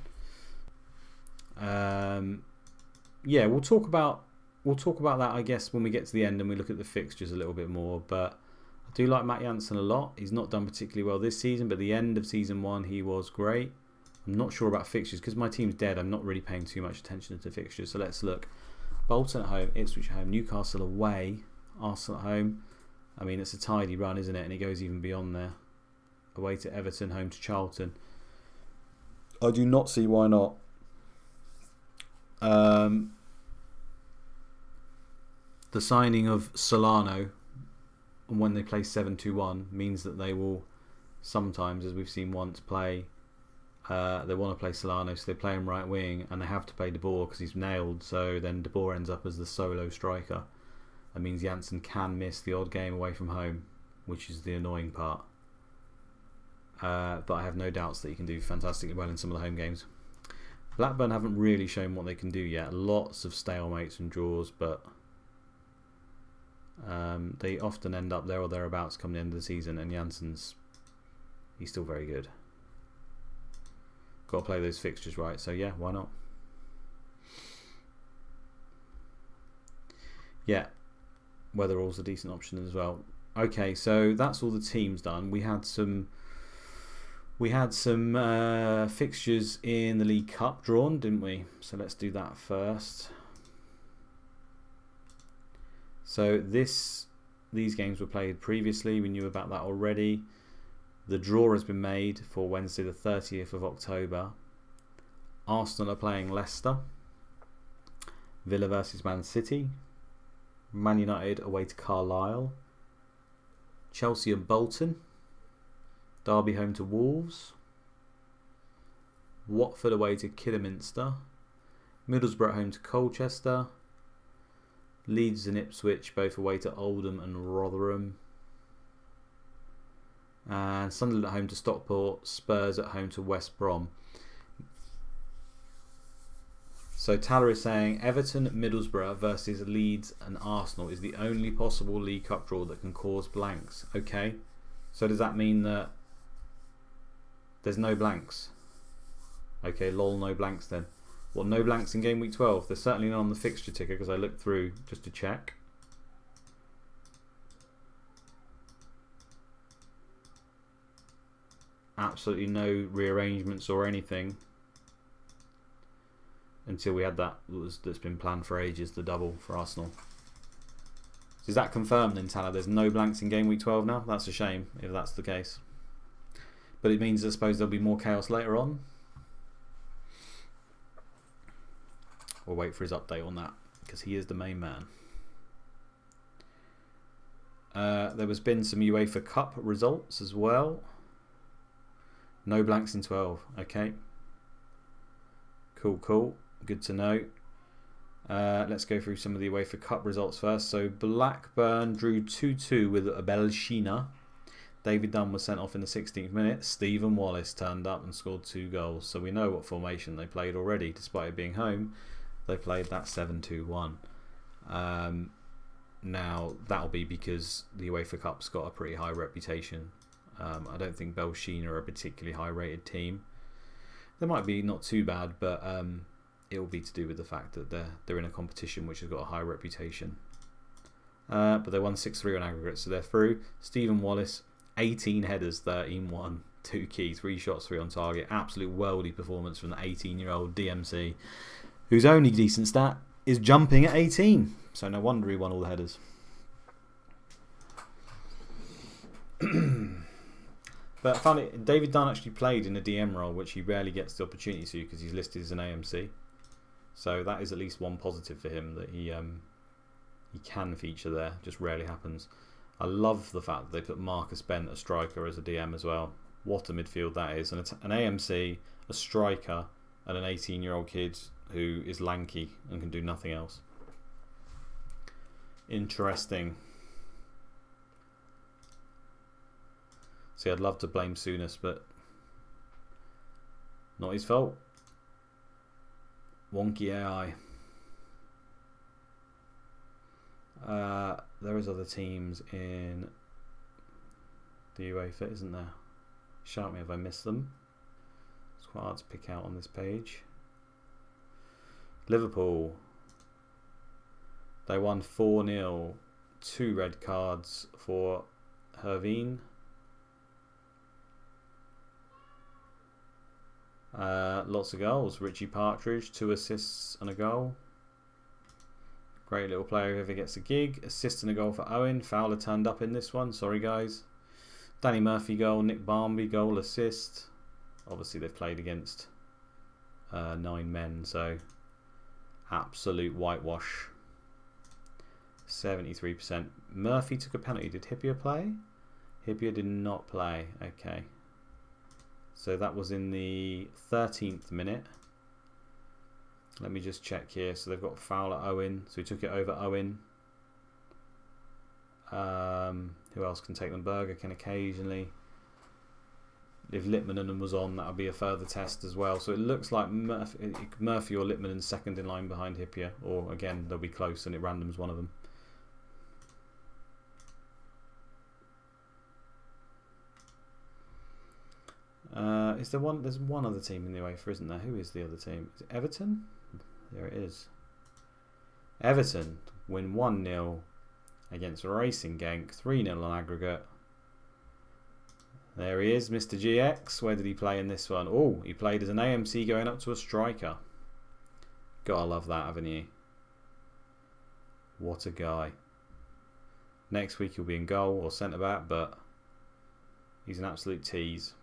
Yeah, we'll talk about that, I guess, when we get to the end and we look at the fixtures a little bit more. But I do like Matt Janssen a lot. He's not done particularly well this season, but the end of season 1 he was great. I'm not sure about fixtures because my team's dead. I'm not really paying too much attention to fixtures. So let's look. Bolton at home, Ipswich at home, Newcastle away, Arsenal at home. I mean, it's a tidy run, isn't it? And it goes even beyond there. Away to Everton, home to Charlton. I do not see why not. The signing of Solano, when they play 7-2-1, means that they will sometimes, as we've seen once, play. They want to play Solano, so they play him right wing, and they have to play De Boer because he's nailed. So then De Boer ends up as the solo striker. That means Janssen can miss the odd game away from home, which is the annoying part. But I have no doubts that he can do fantastically well in some of the home games. Blackburn haven't really shown what they can do yet. Lots of stalemates and draws, but they often end up there or thereabouts come the end of the season, and Janssen's, he's still very good. Got to play those fixtures right, so yeah, why not? Yeah, Weatherall's a decent option as well. Okay, so that's all the teams done. We had some fixtures in the League Cup drawn, didn't we? So let's do that first. So these games were played previously. We knew about that already. The draw has been made for Wednesday the 30th of October. Arsenal are playing Leicester. Villa versus Man City. Man United away to Carlisle. Chelsea and Bolton. Derby home to Wolves. Watford away to Kidderminster. Middlesbrough home to Colchester. Leeds and Ipswich both away to Oldham and Rotherham. And Sunderland at home to Stockport. Spurs at home to West Brom. So Taylor is saying Everton, Middlesbrough versus Leeds and Arsenal is the only possible League Cup draw that can cause blanks. Okay, so does that mean that There's no blanks. Okay, lol, no blanks then. Well, no blanks in game week 12. They're certainly not on the fixture ticker because I looked through just to check. Absolutely no rearrangements or anything until we had that's been planned for ages, the double for Arsenal. So is that confirmed then, Tala? There's no blanks in game week 12 now? That's a shame if that's the case. But it means I suppose there'll be more chaos later on. We'll wait for his update on that because he is the main man. There has been some UEFA Cup results as well. No blanks in 12. Okay. Cool, cool. Good to know. Let's go through some of the UEFA Cup results first. So Blackburn drew 2-2 with Belshina. David Dunn was sent off in the 16th minute. Stephen Wallace turned up and scored 2 goals. So we know what formation they played already, despite it being home. They played that 7-2-1. Now, that'll be because the UEFA Cup's got a pretty high reputation. I don't think Belshina are a particularly high-rated team. They might be not too bad, but it will be to do with the fact that they're in a competition which has got a high reputation. But they won 6-3 on aggregate, so they're through. Stephen Wallace, 18 headers, 13-1, 2 key, 3 shots, 3 on target. Absolute worldy performance from the 18-year-old DMC, whose only decent stat is jumping at 18. So no wonder he won all the headers. But I found it, David Dunn actually played in a DM role, which he rarely gets the opportunity to because he's listed as an AMC. So that is at least one positive for him, that he can feature there. Just rarely happens. I love the fact that they put Marcus Bent, a striker, as a DM as well. What a midfield that is. And an AMC, a striker, and an 18-year-old kid who is lanky and can do nothing else. Interesting. See, I'd love to blame Souness, but not his fault. Wonky AI. There is other teams in the UEFA, isn't there? Shout me if I missed them. It's quite hard to pick out on this page. Liverpool. They won 4-0. 2 red cards for Herveen. Lots of goals. Richie Partridge, 2 assists and a goal. Great little player whoever gets a gig. Assist and a goal for Owen. Fowler turned up in this one. Sorry, guys. Danny Murphy goal. Nick Barmby goal, assist. Obviously, they've played against 9 men, so absolute whitewash. 73%. Murphy took a penalty. Did Hippier play? Hippier did not play. Okay. So that was in the 13th minute. Let me just check here. So they've got Fowler, Owen. So he took it over Owen. Who else can take them? Berger can occasionally. If Littmanen was on, that would be a further test as well. So it looks like Murphy or Littmanen second in line behind Hippier. Or again, they'll be close and it randoms one of them. Is there one? There's one other team in the UEFA, isn't there? Who is the other team? Is it Everton? There it is. Everton win 1-0 against Racing Genk, 3-0 on aggregate. There he is, Mr. GX. Where did he play in this one? Oh, he played as an AMC going up to a striker. Gotta love that, haven't you? What a guy. Next week he'll be in goal or centre back, but he's an absolute tease.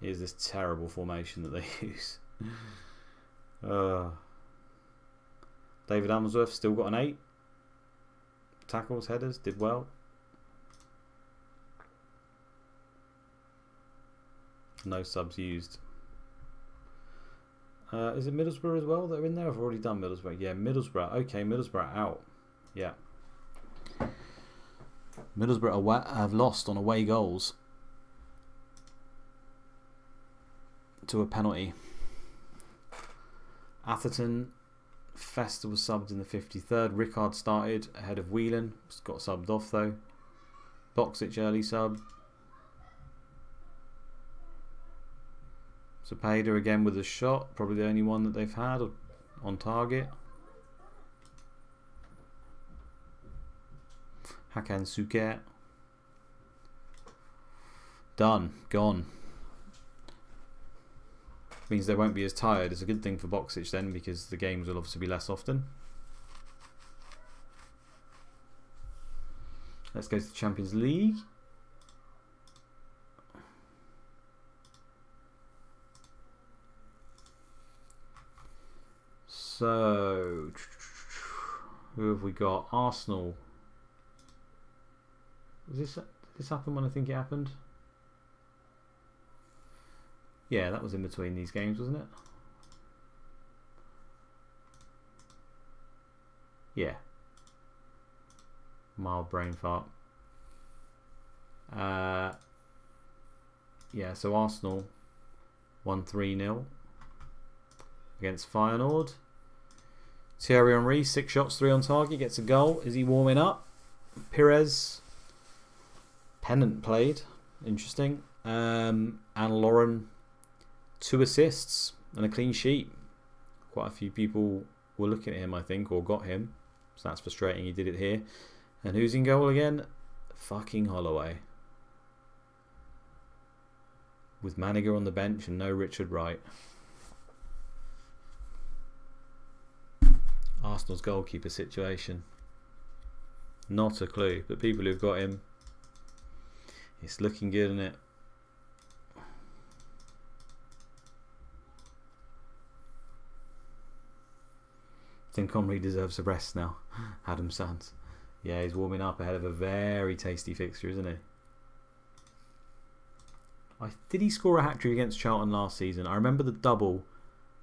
Here's this terrible formation that they use. David Amsworth still got an 8. Tackles, headers, did well. No subs used. Is it Middlesbrough as well that are in there? I've already done Middlesbrough. Yeah, Middlesbrough. Okay, Middlesbrough out. Yeah. Middlesbrough have lost on away goals to a penalty. Atherton, Fester was subbed in the 53rd. Rickard started ahead of Whelan. Got subbed off though. Boxic early sub. Cepeda again with a shot, probably the only one that they've had on target. Hakan Suket. Done. Gone. Means they won't be as tired. It's a good thing for Boxic then, because the games will obviously be less often. Let's go to the Champions League. So, who have we got? Arsenal. Did this happen when I think it happened? Yeah, that was in between these games, wasn't it? Yeah. Mild brain fart. Yeah, so Arsenal won 3-0 against Feyenoord. Thierry Henry, 6 shots, 3 on target, gets a goal. Is he warming up? Pires, pennant played, interesting. And Lauren, 2 assists and a clean sheet. Quite a few people were looking at him, I think, or got him. So that's frustrating. He did it here. And who's in goal again? Fucking Holloway. With Maniger on the bench and no Richard Wright. Arsenal's goalkeeper situation. Not a clue. But people who've got him, it's looking good, isn't it? Tim Comrie deserves a rest now. Adam Sands. Yeah, he's warming up ahead of a very tasty fixture, isn't he? Did he score a hat-trick against Charlton last season? I remember the double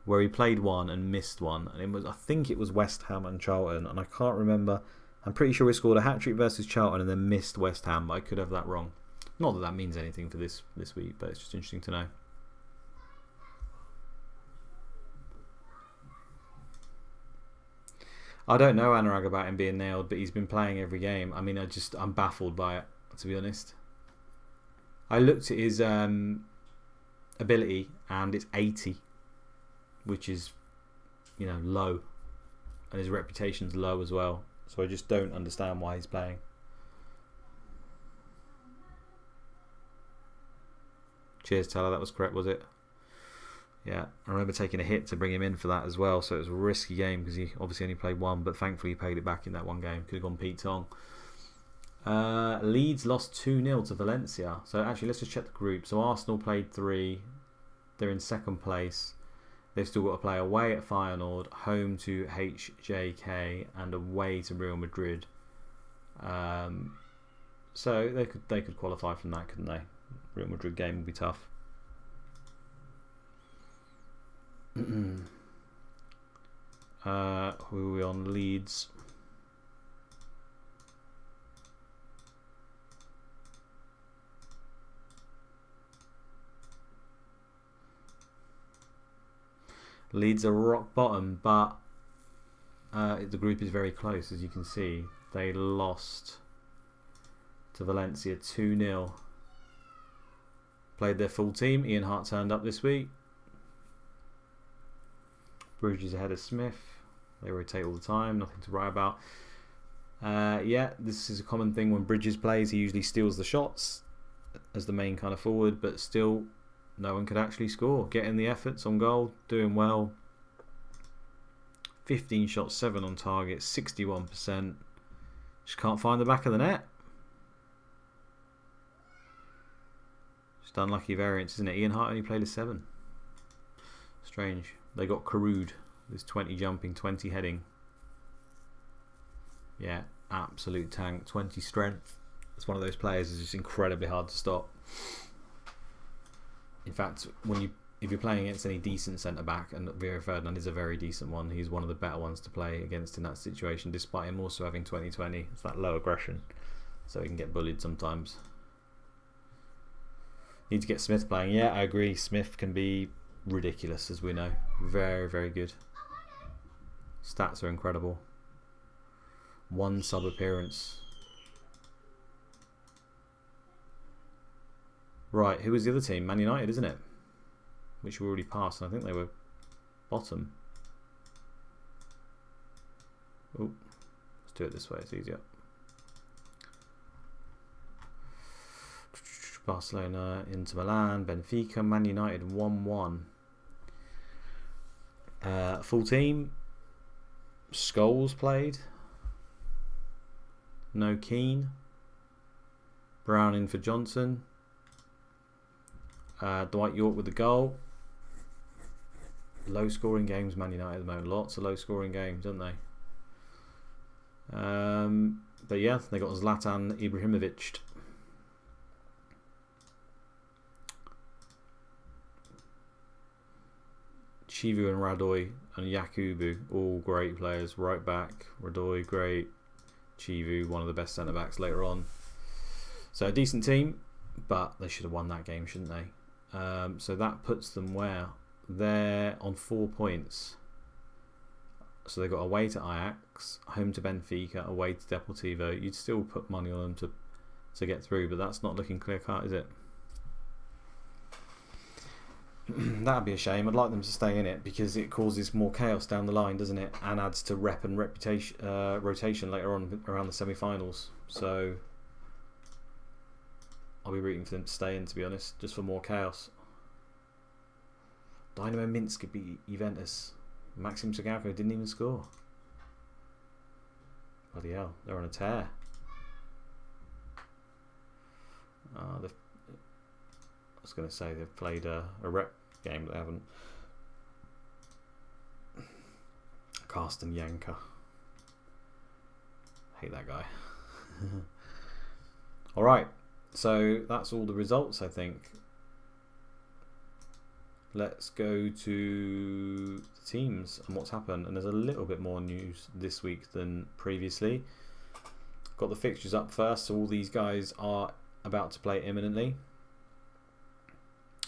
where he played one and missed one. And I think it was West Ham and Charlton. And I can't remember. I'm pretty sure he scored a hat-trick versus Charlton and then missed West Ham. But I could have that wrong. Not that that means anything for this week, but it's just interesting to know. I don't know Anurag about him being nailed, but he's been playing every game. I mean, I'm baffled by it, to be honest. I looked at his ability and it's 80, which is, low, and his reputation's low as well. So I just don't understand why he's playing. Cheers, Tyler. That was correct, was it? Yeah, I remember taking a hit to bring him in for that as well, so it was a risky game because he obviously only played one, but thankfully he paid it back in that one game. Could have gone Pete Tong. Leeds lost 2-0 to Valencia. So actually, let's just check the group. So Arsenal played 3. They're in second place. They've still got to play away at Feyenoord, home to HJK, and away to Real Madrid. So they could qualify from that, couldn't they? Real Madrid game will be tough. Who are we on? Leeds. Leeds are rock bottom, but the group is very close, as you can see. They lost to Valencia 2-0. Played their full team. Ian Hart turned up this week. Bridges ahead of Smith. They rotate all the time. Nothing to write about. Yeah, this is a common thing when Bridges plays. He usually steals the shots as the main kind of forward, but still no one could actually score. Getting the efforts on goal. Doing well. 15 shots, 7 on target. 61%. Just can't find the back of the net. Just unlucky variance, isn't it? Ian Hart only played a 7. Strange. They got Karud. There's 20 jumping, 20 heading. Yeah, absolute tank. 20 strength. It's one of those players that's just incredibly hard to stop. In fact, if you're playing against any decent centre back, and Rio Ferdinand is a very decent one, he's one of the better ones to play against in that situation, despite him also having 20-20. It's that low aggression, so he can get bullied sometimes. Need to get Smith playing. Yeah, I agree. Smith can be ridiculous, as we know. Very, very good. Stats are incredible. 1 sub appearance. Right, who was the other team? Man United, isn't it? which we already passed, and I think they were bottom. Oh, let's do it this way, it's easier. Barcelona, Inter Milan, Benfica, Man United 1-1. Full team. Scholes played. No Keane. Brown in for Johnson. Dwight York with the goal. Low scoring games, Man United at the moment. Lots of low scoring games, don't they? But yeah, they got Zlatan Ibrahimovic. Chivu and Radoy and Yakubu, all great players. Right back, Radoy, great. Chivu, one of the best centre backs later on. So a decent team, but they should have won that game, shouldn't they? So that puts them where? They're on 4 points. So they've got away to Ajax, home to Benfica, away to Deportivo. You'd still put money on them to get through, but that's not looking clear cut, is it? That'd be a shame. I'd like them to stay in it because it causes more chaos down the line, doesn't it? And adds to rep and reputation, rotation later on around the semi-finals. So I'll be rooting for them to stay in, to be honest, just for more chaos. Dynamo Minsk could beat Juventus. Maxim Sagako didn't even score. Bloody hell, they're on a tear. I was going to say they've played a rep game, but they haven't. Carsten Janker. Hate that guy. Alright, so that's all the results, I think. Let's go to the teams and what's happened. And there's a little bit more news this week than previously. Got the fixtures up first, so all these guys are about to play imminently.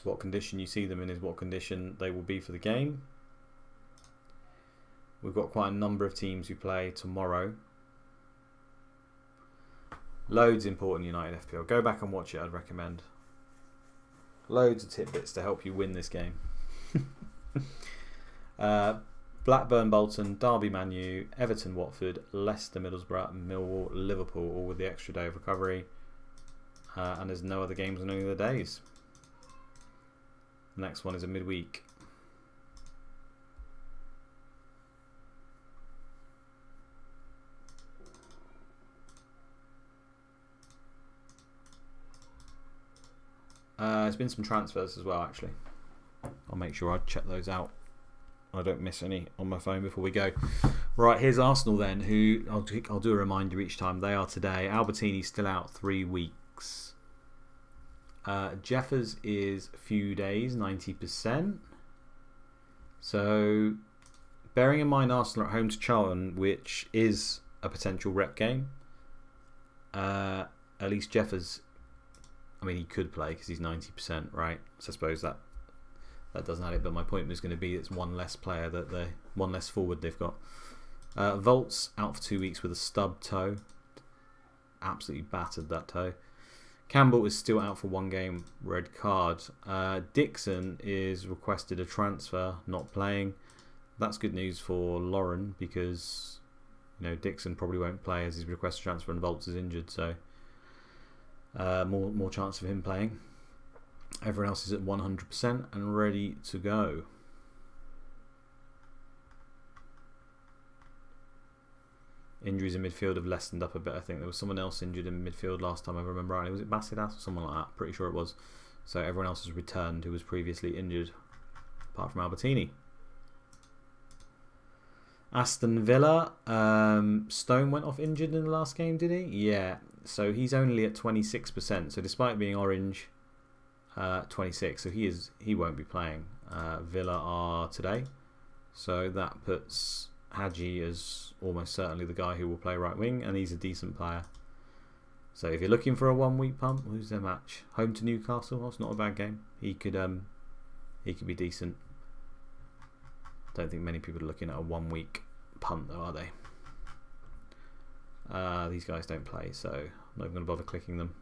What condition you see them in is what condition they will be for the game. We've got quite a number of teams who play tomorrow. Loads important United FPL. Go back and watch it, I'd recommend. Loads of tidbits to help you win this game. Blackburn, Bolton, Derby, Man U, Everton, Watford, Leicester, Middlesbrough, Millwall, Liverpool, all with the extra day of recovery. And there's no other games on any of the days. The next one is a midweek. There's been some transfers as well, actually. I'll make sure I check those out. I don't miss any on my phone before we go. Right, here's Arsenal then, who I'll do a reminder each time. They are today. Albertini's still out 3 weeks. Jeffers is a few days, 90%. So, bearing in mind Arsenal at home to Charlton, which is a potential rep game, at least Jeffers, I mean, he could play because he's 90%, right? So I suppose that doesn't add it, but my point was going to be it's one less player, one less forward they've got. Volt's out for 2 weeks with a stub toe. Absolutely battered that toe. Campbell is still out for 1 game, red card. Dixon is requested a transfer, not playing. That's good news for Lauren because Dixon probably won't play as he's requested a transfer and Volts is injured, so more chance of him playing. Everyone else is at 100% and ready to go. Injuries in midfield have lessened up a bit. I think there was someone else injured in midfield last time I remember rightly. Was it Basidas or someone like that? Pretty sure it was. So everyone else has returned who was previously injured, apart from Albertini. Aston Villa. Stone went off injured in the last game, did he? Yeah. So he's only at 26%. So despite being orange, 26. So he won't be playing. Villa are today. So that puts Hadji is almost certainly the guy who will play right wing, and he's a decent player. So if you're looking for a 1 week punt, who's their match? Home to Newcastle. That's not a bad game. He could be decent. Don't think many people are looking at a 1 week punt though, are they? These guys don't play, so I'm not even going to bother clicking them.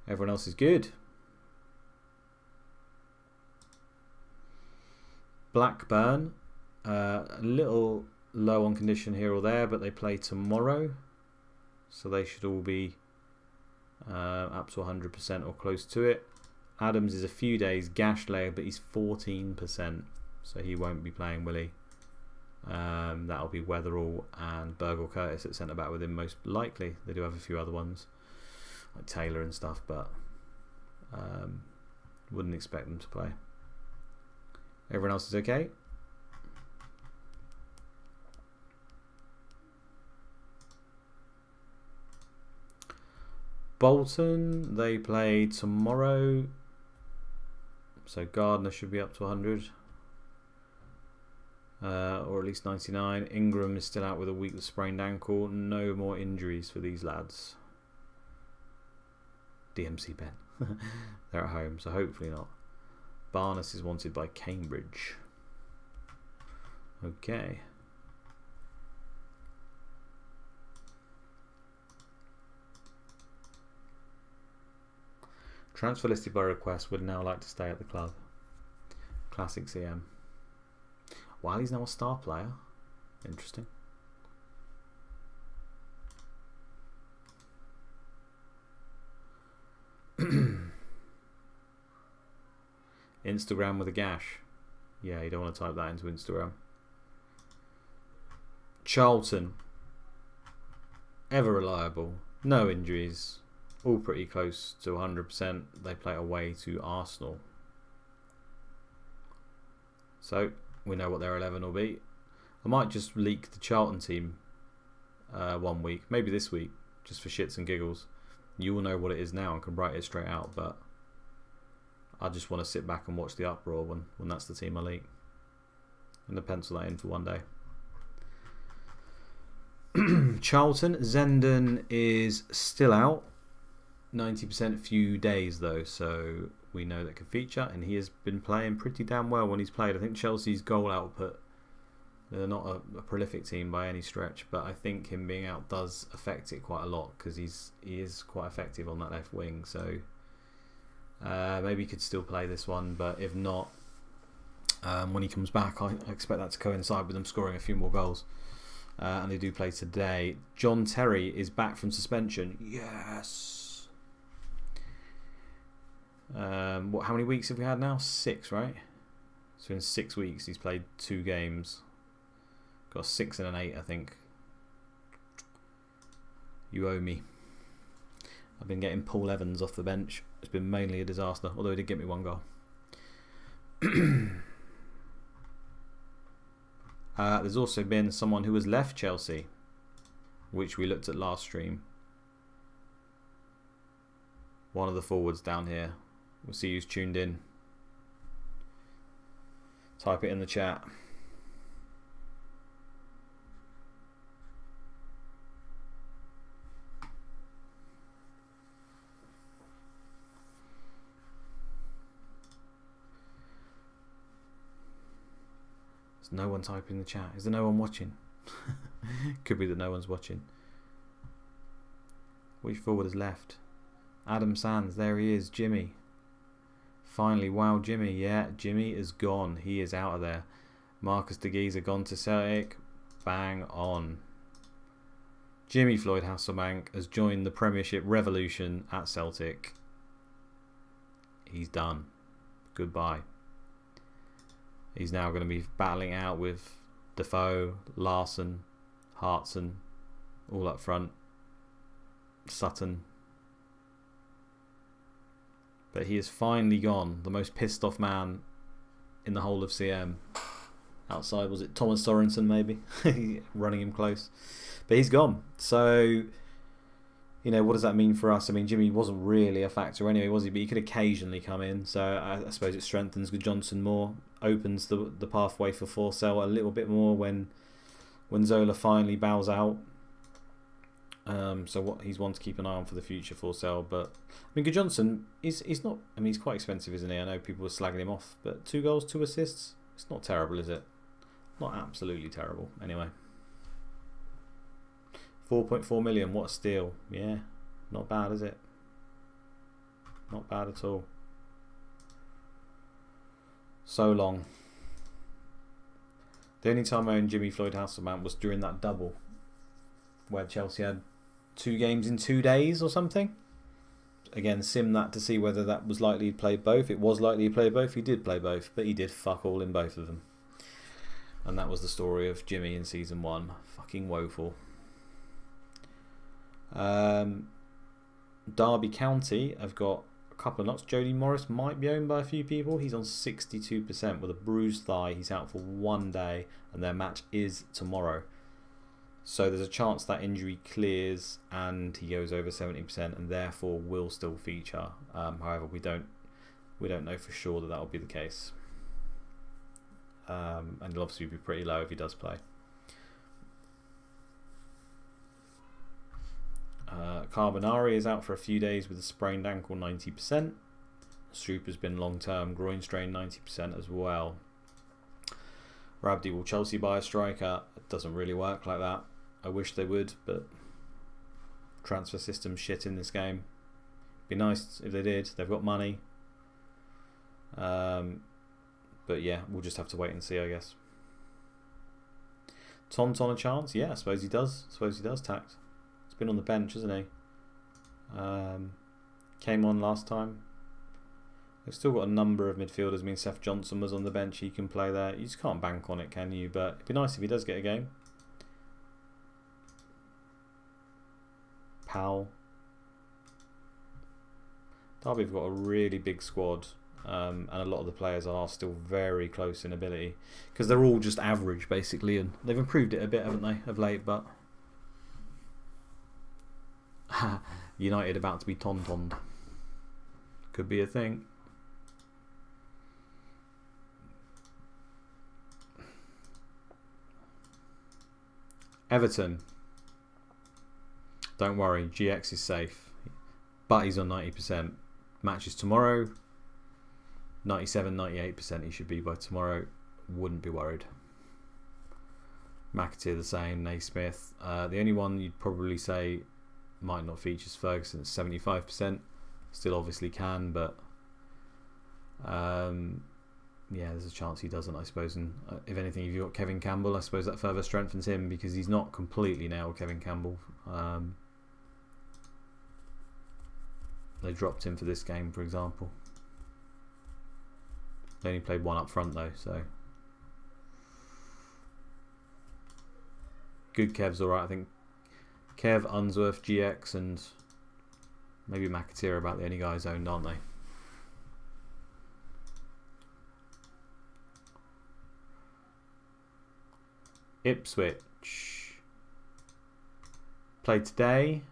Everyone else is good. Blackburn, a little low on condition here or there, but they play tomorrow, so they should all be up to 100% or close to it. Adams is a few days gash layer, but he's 14%, so he won't be playing, will he? That'll be Weatherall and Burgle Curtis at centre back with him most likely. They do have a few other ones like Taylor and stuff, but wouldn't expect them to play. Everyone else is okay. Bolton, they play tomorrow, so Gardner should be up to 100. Or at least 99. Ingram is still out with a week with sprained ankle. No more injuries for these lads. DMC Ben. They're at home, so hopefully not. Barnes is wanted by Cambridge. Okay. Transfer listed by request, would now like to stay at the club. Classic CM. While he's now a star player. Interesting. Instagram with a gash. Yeah, you don't want to type that into Instagram. Charlton. Ever reliable. No injuries. All pretty close to 100%. They play away to Arsenal. So, we know what their 11 will be. I might just leak the Charlton team 1 week. Maybe this week. Just for shits and giggles. You will know what it is now and can write it straight out. But I just want to sit back and watch the uproar when that's the team I leak. And then pencil that in for one day. Charlton. Zenden is still out. 90% few days though, so we know that could feature, and he has been playing pretty damn well when he's played. I think Chelsea's goal output, they're not a prolific team by any stretch, but I think him being out does affect it quite a lot because he is quite effective on that left wing, so maybe he could still play this one, but if not, when he comes back I expect that to coincide with them scoring a few more goals. And they do play today. John Terry is back from suspension. Yes. How many weeks have we had now? 6, right? So in 6 weeks he's played 2 games. Got a 6 and an 8, I think. You owe me. I've been getting Paul Evans off the bench. It's been mainly a disaster, although he did get me 1 goal. There's also been someone who has left Chelsea, which we looked at last stream. One of the forwards down here. We'll see who's tuned in. Type it in the chat. There's no one typing in the chat. Is there no one watching? Could be that no one's watching. Which forward has left? Adam Sands, there he is, Jimmy. Finally, wow, Jimmy, yeah, Jimmy is gone. He is out of there. Marcus de Giza gone to Celtic. Bang on. Jimmy Floyd Hasselbank has joined the Premiership revolution at Celtic. He's done. Goodbye. He's now going to be battling out with Defoe, Larson, Hartson, all up front. Sutton. But he is finally gone. The most pissed off man in the whole of CM. Outside, was it Thomas Sorensen maybe? Running him close. But he's gone. So, you know, what does that mean for us? I mean, Jimmy wasn't really a factor anyway, was he? But he could occasionally come in. So I suppose it strengthens Johnson more. Opens the pathway for Forsell a little bit more when Zola finally bows out. So he's one to keep an eye on for the future for Forsell. But I mean, Johnson he's not. I mean, he's quite expensive, isn't he? I know people were slagging him off, but 2 goals, 2 assists. It's not terrible, is it? Not absolutely terrible. Anyway, 4.4 million. What a steal! Yeah, not bad, is it? Not bad at all. So long. The only time I owned Jimmy Floyd Hasselmount was during that double, where Chelsea had 2 games in 2 days or something. Again, sim that to see whether that was likely to play both. It was likely to play both. He did play both, but he did fuck all in both of them. And that was the story of Jimmy in season 1. Fucking woeful. Derby County have got a couple of knocks. Jody Morris might be owned by a few people. He's on 62% with a bruised thigh. He's out for 1 day, and their match is tomorrow. So there's a chance that injury clears and he goes over 70%, and therefore will still feature. However, we don't know for sure that will be the case. And it'll obviously be pretty low if he does play. Carbonari is out for a few days with a sprained ankle, 90%. Stroop has been long-term groin strain, 90% as well. Rabdi, will Chelsea buy a striker? It doesn't really work like that. I wish they would, but transfer system shit in this game. Be nice if they did. They've got money. But yeah, we'll just have to wait and see, I guess. Tonton a chance? Yeah, I suppose he does. Tact. He's been on the bench, hasn't he? Came on last time. They've still got a number of midfielders. I mean, Seth Johnson was on the bench. He can play there. You just can't bank on it, can you? But it'd be nice if he does get a game. Powell. Derby have got a really big squad. And a lot of the players are still very close in ability. Because they're all just average, basically. And they've improved it a bit, haven't they, of late? But United about to be tontoned. Could be a thing. Everton. Don't worry, GX is safe. But he's on 90%. Matches tomorrow. 97, 98% he should be by tomorrow. Wouldn't be worried. McAteer the same. Naismith. The only one you'd probably say might not feature is Ferguson at 75%. Still obviously can, but yeah, there's a chance he doesn't, I suppose. And if anything, if you've got Kevin Campbell, I suppose that further strengthens him, because he's not completely nailed, Kevin Campbell. They dropped him for this game, for example. They only played one up front though, so good Kev's alright. I think Kev, Unsworth, GX, and maybe McAteer are about the only guys owned, aren't they? Ipswich played today.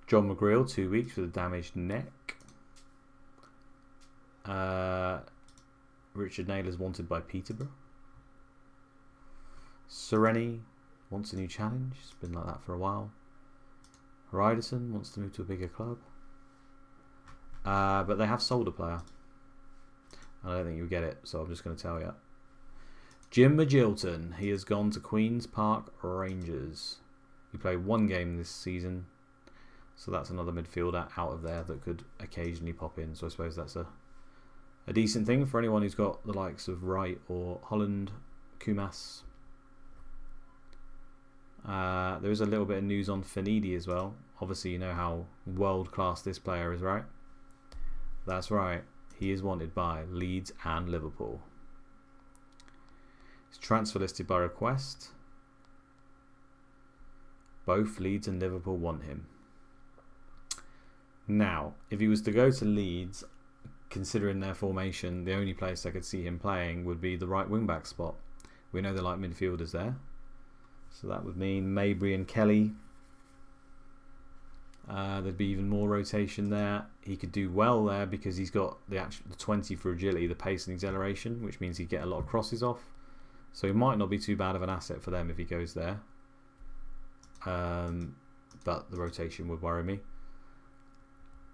John McGreal, 2 weeks with a damaged neck. Richard Naylor's wanted by Peterborough. Sereni wants a new challenge. It's been like that for a while. Ryderson wants to move to a bigger club. But they have sold a player. I don't think you'll get it, so I'm just going to tell you. Jim Magilton. He has gone to Queen's Park Rangers. He played 1 game this season. So that's another midfielder out of there that could occasionally pop in. So I suppose that's a decent thing for anyone who's got the likes of Wright or Holland, Kumas. There is a little bit of news on Finidi as well. Obviously, you know how world class this player is, right? That's right. He is wanted by Leeds and Liverpool. He's transfer listed by request. Both Leeds and Liverpool want him. Now, if he was to go to Leeds, considering their formation, the only place I could see him playing would be the right wing-back spot. We know they like midfielders there. So that would mean Mabry and Kelly. There'd be even more rotation there. He could do well there because he's got the 20 for agility, the pace and acceleration, which means he'd get a lot of crosses off. So he might not be too bad of an asset for them if he goes there. But the rotation would worry me.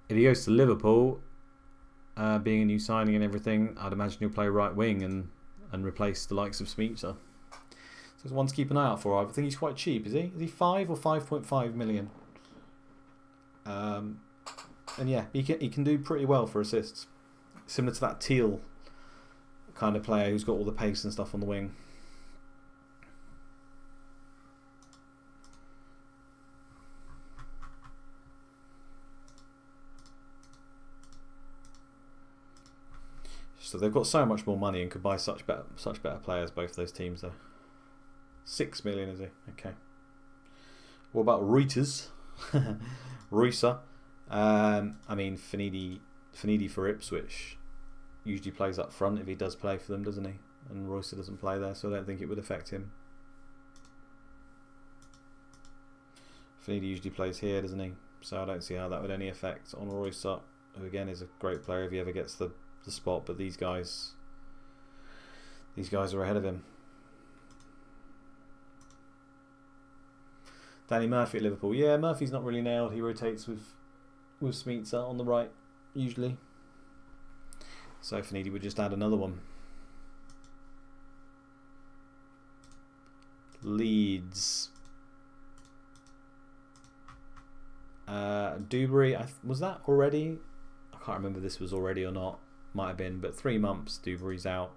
If he goes to Liverpool, being a new signing and everything, I'd imagine he'll play right wing and replace the likes of Smeacher. So there's one to keep an eye out for. I think he's quite cheap, is he? Is he 5 or 5.5 million? And yeah, he can do pretty well for assists. Similar to that Teal kind of player who's got all the pace and stuff on the wing. So they've got so much more money and could buy such better players. Both those teams, though. 6 million is he? Okay. What about Reuters? Reuser. I mean, Finidi for Ipswich usually plays up front if he does play for them, doesn't he? And Reuser doesn't play there, so I don't think it would affect him. Finidi usually plays here, doesn't he? So I don't see how that would any effect on Reuser, who again is a great player if he ever gets the spot. But these guys are ahead of him. Danny Murphy at Liverpool. Yeah, Murphy's not really nailed. He rotates with Smeetser on the right, usually. So Finidi would just add another one. Leeds. Dewberry. Was that already? I can't remember if this was already or not. Might have been, but 3 months Dewberry's out.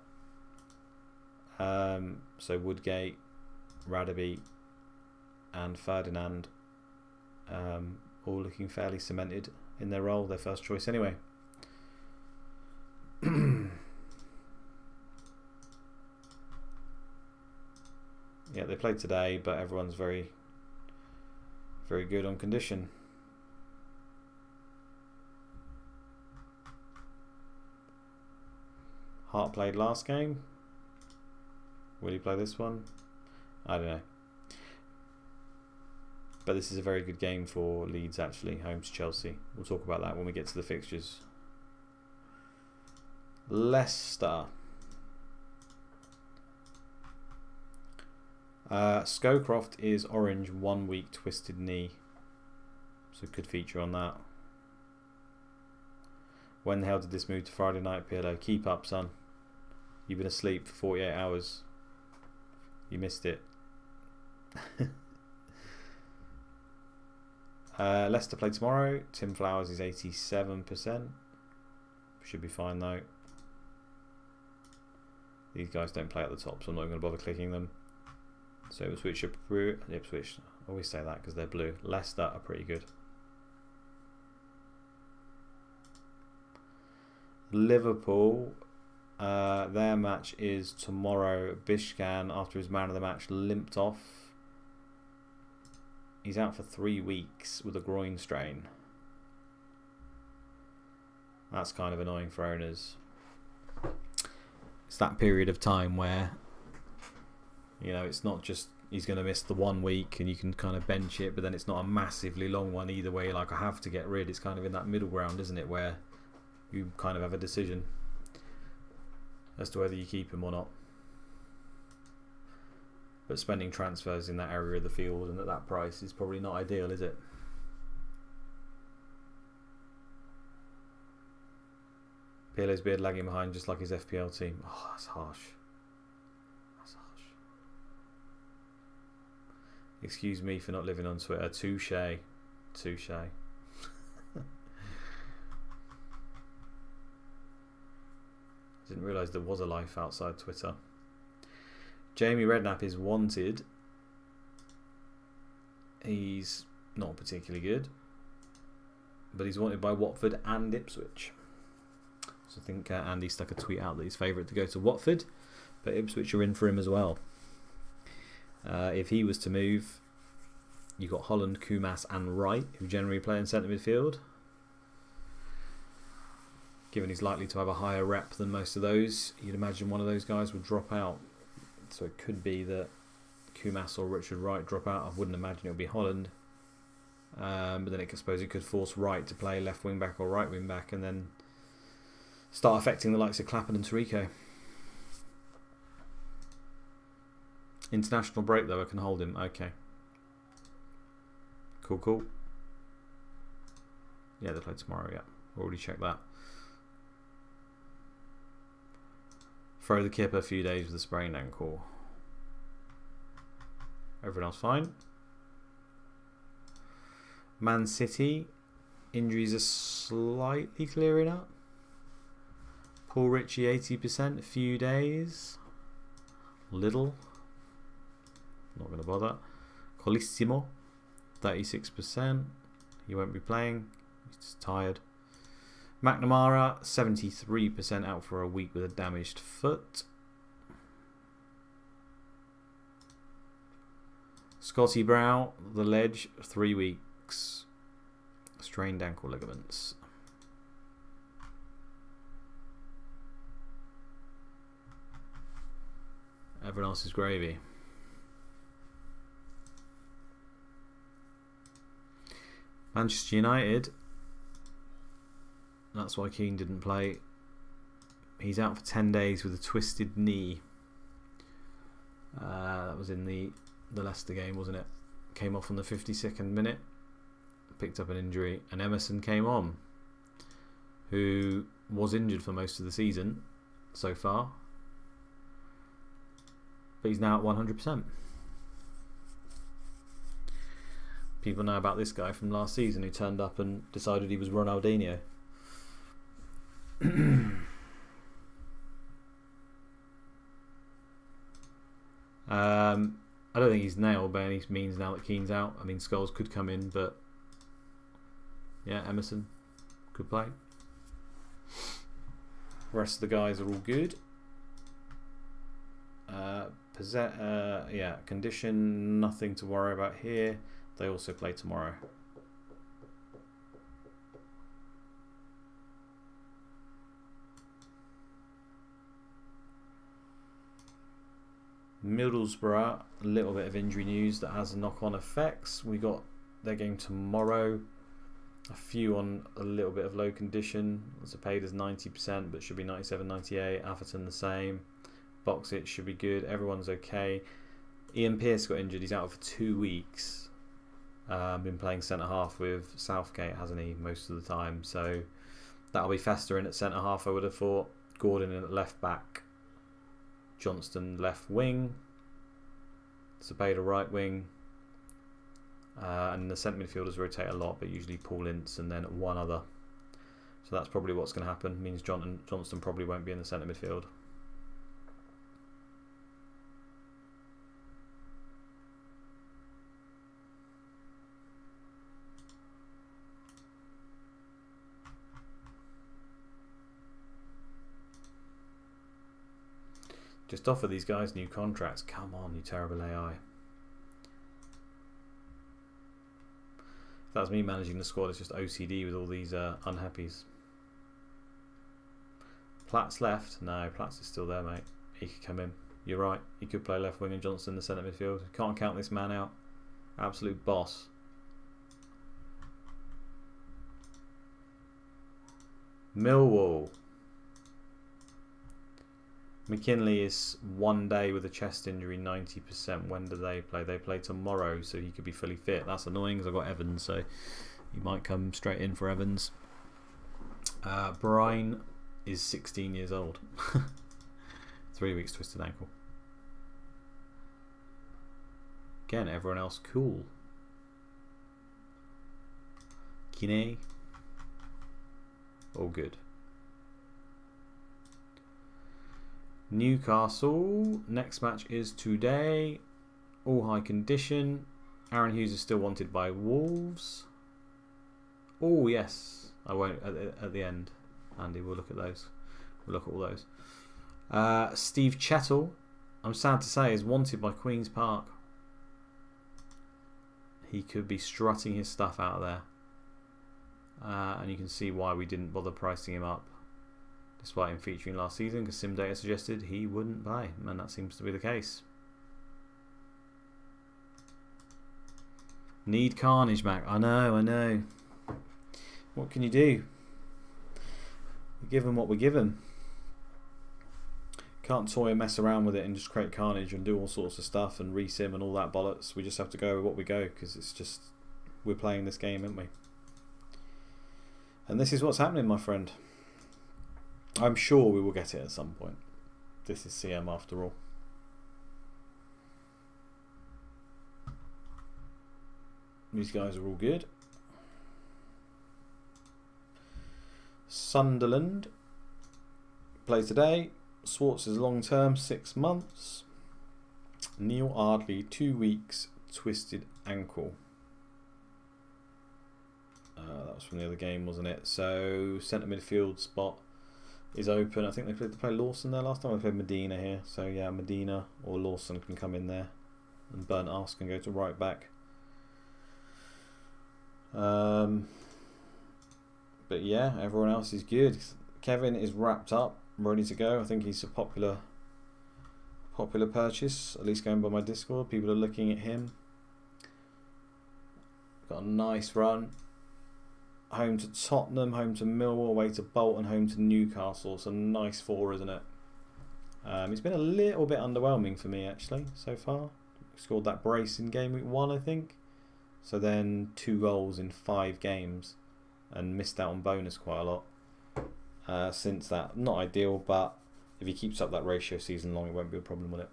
So Woodgate, Radaby, and Ferdinand, all looking fairly cemented in their role, their first choice anyway. Yeah, they played today, but everyone's very, very good on condition. Hart played last game. Will he play this one? I don't know. But this is a very good game for Leeds, actually. Home to Chelsea. We'll talk about that when we get to the fixtures. Leicester. Scowcroft is orange, 1 week twisted knee. So could feature on that. When the hell did this move to Friday night, PLO? Keep up, son. You've been asleep for 48 hours. You missed it. Leicester play tomorrow. Tim Flowers is 87%. Should be fine though. These guys don't play at the top, so I'm not going to bother clicking them. So Ipswich, I always say that because they're blue. Leicester are pretty good. Liverpool, their match is tomorrow. Bishkan, after his man of the match, limped off. He's out for 3 weeks with a groin strain. That's kind of annoying for owners. It's that period of time where, you know, it's not just he's going to miss the 1 week and you can kind of bench it, but then it's not a massively long one either way. Like, I have to get rid. It's kind of in that middle ground, isn't it, where you kind of have a decision as to whether you keep him or not. But spending transfers in that area of the field and at that price is probably not ideal, is it? PLO's beard lagging behind just like his FPL team. Oh, that's harsh. That's harsh. Excuse me for not living on Twitter. Touche. Touche. Didn't realise there was a life outside Twitter. Jamie Redknapp is wanted. He's not particularly good, but he's wanted by Watford and Ipswich. So I think Andy stuck a tweet out that he's favourite to go to Watford, but Ipswich are in for him as well. If he was to move, you've got Holland, Kumas and Wright, who generally play in centre midfield. Given he's likely to have a higher rep than most of those, you'd imagine one of those guys would drop out. So it could be that Kumas or Richard Wright drop out. I wouldn't imagine it would be Holland. But then I suppose it could force Wright to play left wing back or right wing back and then start affecting the likes of Clapham and Tarico. International break though, I can hold him. Okay. Cool, cool. Yeah, they play tomorrow, yeah. Already checked that. Throw the kip a few days with a sprained ankle. Everyone else fine. Man City, injuries are slightly clearing up. Paul Ritchie 80%, a few days. Little. Not going to bother. Colissimo 36%. He won't be playing. He's just tired. McNamara, 73% out for a week with a damaged foot. Scotty Brow, the ledge, 3 weeks. Strained ankle ligaments. Everyone else is gravy. Manchester United. That's why Keane didn't play. He's out for 10 days with a twisted knee. That was in the Leicester game, wasn't it? Came off on the 52nd minute. Picked up an injury. And Emerson came on, who was injured for most of the season so far. But he's now at 100%. People know about this guy from last season who turned up and decided he was Ronaldinho. I don't think he's nailed by any means now that Keane's out. I mean, Scholes could come in, but yeah, Emerson could play. The rest of the guys are all good. Yeah, condition, nothing to worry about here. They also play tomorrow. Middlesbrough, a little bit of injury news that has knock-on effects. We got their game tomorrow. A few on a little bit of low condition. Zepeda's 90%, but should be 97, 98. Atherton the same. Boxit should be good. Everyone's okay. Ian Pearce got injured. He's out for 2 weeks. Been playing centre half with Southgate, hasn't he, most of the time? So that'll be Fester in at centre half, I would have thought. Gordon in at left back. Johnston left wing. Zepeda right wing. And the centre midfielders rotate a lot, but usually Paul Ince and then one other. So that's probably what's going to happen. Means Johnston probably won't be in the centre midfield. Just offer these guys new contracts. Come on, you terrible AI. If that was me managing the squad, it's just OCD with all these unhappies. Platt's left. No, Platt's is still there, mate. He could come in. You're right. He could play left wing and Johnson in the centre midfield. Can't count this man out. Absolute boss. Millwall. McKinley is 1 day with a chest injury, 90%. When do they play? They play tomorrow, so he could be fully fit. That's annoying because I've got Evans, so he might come straight in for Evans. Brine is 16 years old. 3 weeks twisted ankle. Again, everyone else cool. Kine. All good. Newcastle, next match is today. All high condition. Aaron Hughes is still wanted by Wolves. Oh yes, I won't at the end. Andy, we'll look at those. We'll look at all those. Steve Chettle, I'm sad to say, is wanted by Queen's Park. He could be strutting his stuff out there. And you can see why we didn't bother pricing him up, despite him featuring last season, because Sim Data suggested he wouldn't play, and that seems to be the case. Need carnage, Mac. I know. What can you do? We give him what we give him. Can't toy and mess around with it and just create carnage and do all sorts of stuff and resim and all that bollocks. We just have to go with what we go, because it's just, we're playing this game, aren't we? And this is what's happening, my friend. I'm sure we will get it at some point. This is CM after all. These guys are all good. Sunderland plays today. Swartz is long term, 6 months. Neil Ardley, 2 weeks, twisted ankle. That was from the other game, wasn't it? So centre midfield spot is open. I think they played Lawson there last time. I played Medina here. So yeah, Medina or Lawson can come in there. And Burnt Arse can go to right back. But yeah, everyone else is good. Kevin is wrapped up, ready to go. I think he's a popular purchase, at least going by my Discord. People are looking at him. Got a nice run. Home to Tottenham, home to Millwall, away to Bolton, home to Newcastle. It's a nice 4, isn't it? It's been a little bit underwhelming for me actually so far. Scored that brace in game week 1, I think. So then 2 goals in 5 games and missed out on bonus quite a lot since that. Not ideal, but if he keeps up that ratio season long, it won't be a problem with it.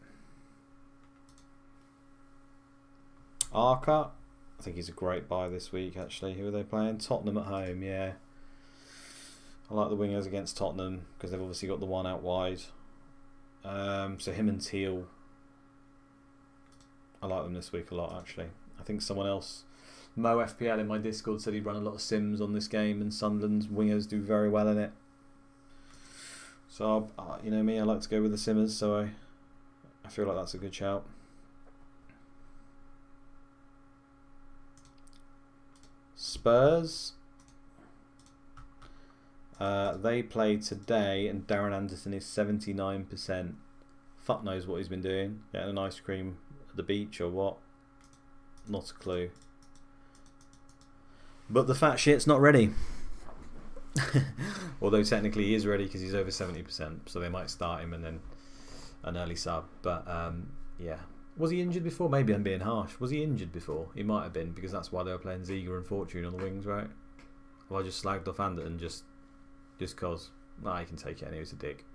Arca, I think he's a great buy this week actually. Who are they playing? Tottenham at home, yeah. I like the wingers against Tottenham because they've obviously got the one out wide. So him and Teal, I like them this week a lot actually. I think someone else, MoFPL in my Discord, said he'd run a lot of sims on this game and Sunderland's wingers do very well in it. So, you know me, I like to go with the simmers, so I feel like that's a good shout. Spurs. They play today and Darren Anderson is 79%. Fuck knows what he's been doing. Getting an ice cream at the beach or what. Not a clue. But the fat shit's not ready. Although technically he is ready because he's over 70%. So they might start him and then an early sub. But yeah. Was he injured before? Maybe I'm being harsh. Was he injured before? He might have been because that's why they were playing Ziga and Fortune on the wings, right? Well, I just slagged off Anderton just cause. Nah, he can take it anyway. It's a dick.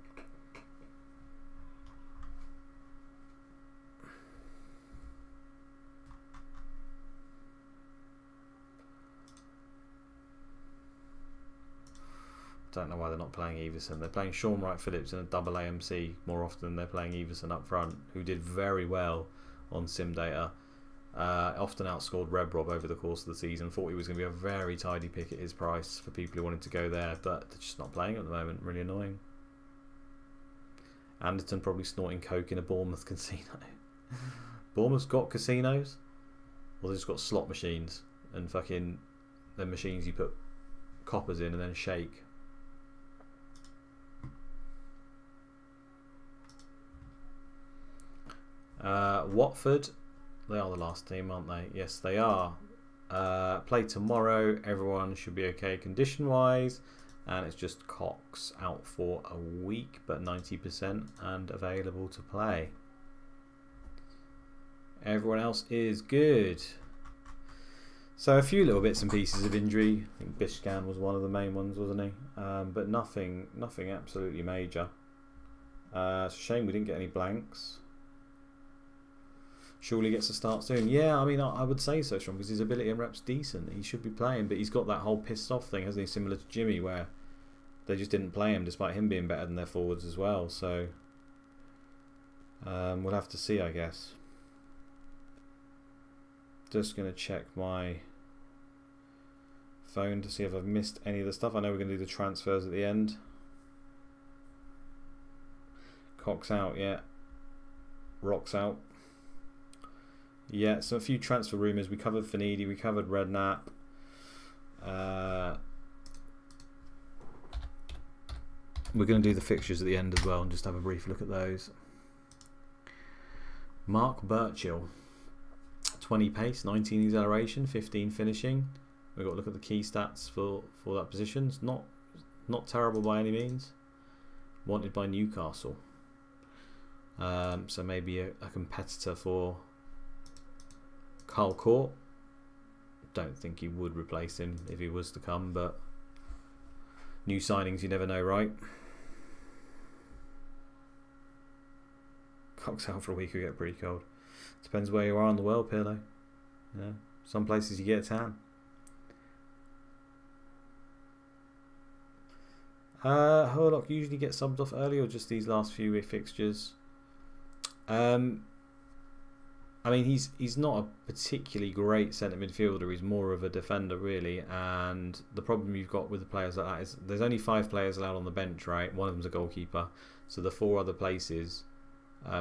Don't know why they're not playing Everson. They're playing Sean Wright-Phillips in a double AMC more often than they're playing Everson up front, who did very well on Sim Data. Often outscored Rebrob over the course of the season. Thought he was going to be a very tidy pick at his price for people who wanted to go there, but they're just not playing at the moment. Really annoying. Anderton probably snorting coke in a Bournemouth casino. Bournemouth's got casinos? Well, they've just got slot machines and fucking the machines you put coppers in and then shake. Watford, they are the last team, aren't they? Yes, they are. Play tomorrow. Everyone should be okay condition wise, and it's just Cox out for a week, but 90% and available to play. Everyone else is good. So a few little bits and pieces of injury. I think Bishkan was one of the main ones, wasn't he? But nothing absolutely major. It's a shame we didn't get any blanks. Surely gets a start soon. Yeah, I mean, I would say so, Strong, because his ability and rep's decent. He should be playing, but he's got that whole pissed off thing, hasn't he? Similar to Jimmy, where they just didn't play him despite him being better than their forwards as well. So we'll have to see, I guess. Just going to check my phone to see if I've missed any of the stuff. I know we're going to do the transfers at the end. Cox out, yeah. Rock's out. Yeah, so a few transfer rumours. We covered Finidi, we covered Redknapp. We're going to do the fixtures at the end as well and just have a brief look at those. Mark Birchall, 20 pace, 19 acceleration, 15 finishing. We've got to look at the key stats for that position. It's not terrible by any means. Wanted by Newcastle. So maybe a competitor for Carl Court. Don't think he would replace him if he was to come, but new signings, you never know, right? Cox out for a week will get pretty cold. Depends where you are in the world, Pirlo. Yeah, some places you get a tan. Hurlock usually gets subbed off early, or just these last few fixtures? I mean, he's not a particularly great centre midfielder. He's more of a defender, really. And the problem you've got with the players like that is there's only 5 players allowed on the bench, right? One of them's a goalkeeper. So the 4 other places,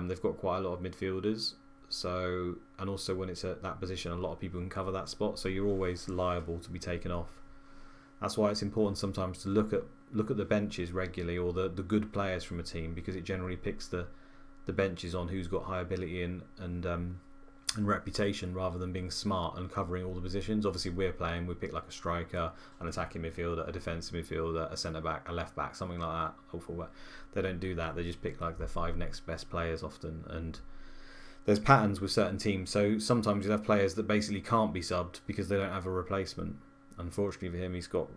they've got quite a lot of midfielders. So, and also when it's at that position, a lot of people can cover that spot. So you're always liable to be taken off. That's why it's important sometimes to look at the benches regularly, or the good players from a team, because it generally picks the benches on who's got high ability and reputation, rather than being smart and covering all the positions. Obviously, we pick like a striker, an attacking midfielder, a defensive midfielder, a centre back, a left back, something like that, or fullback. They don't do that. They just pick like their 5 next best players often, and there's patterns with certain teams. So sometimes you have players that basically can't be subbed because they don't have a replacement. Unfortunately for him, he's got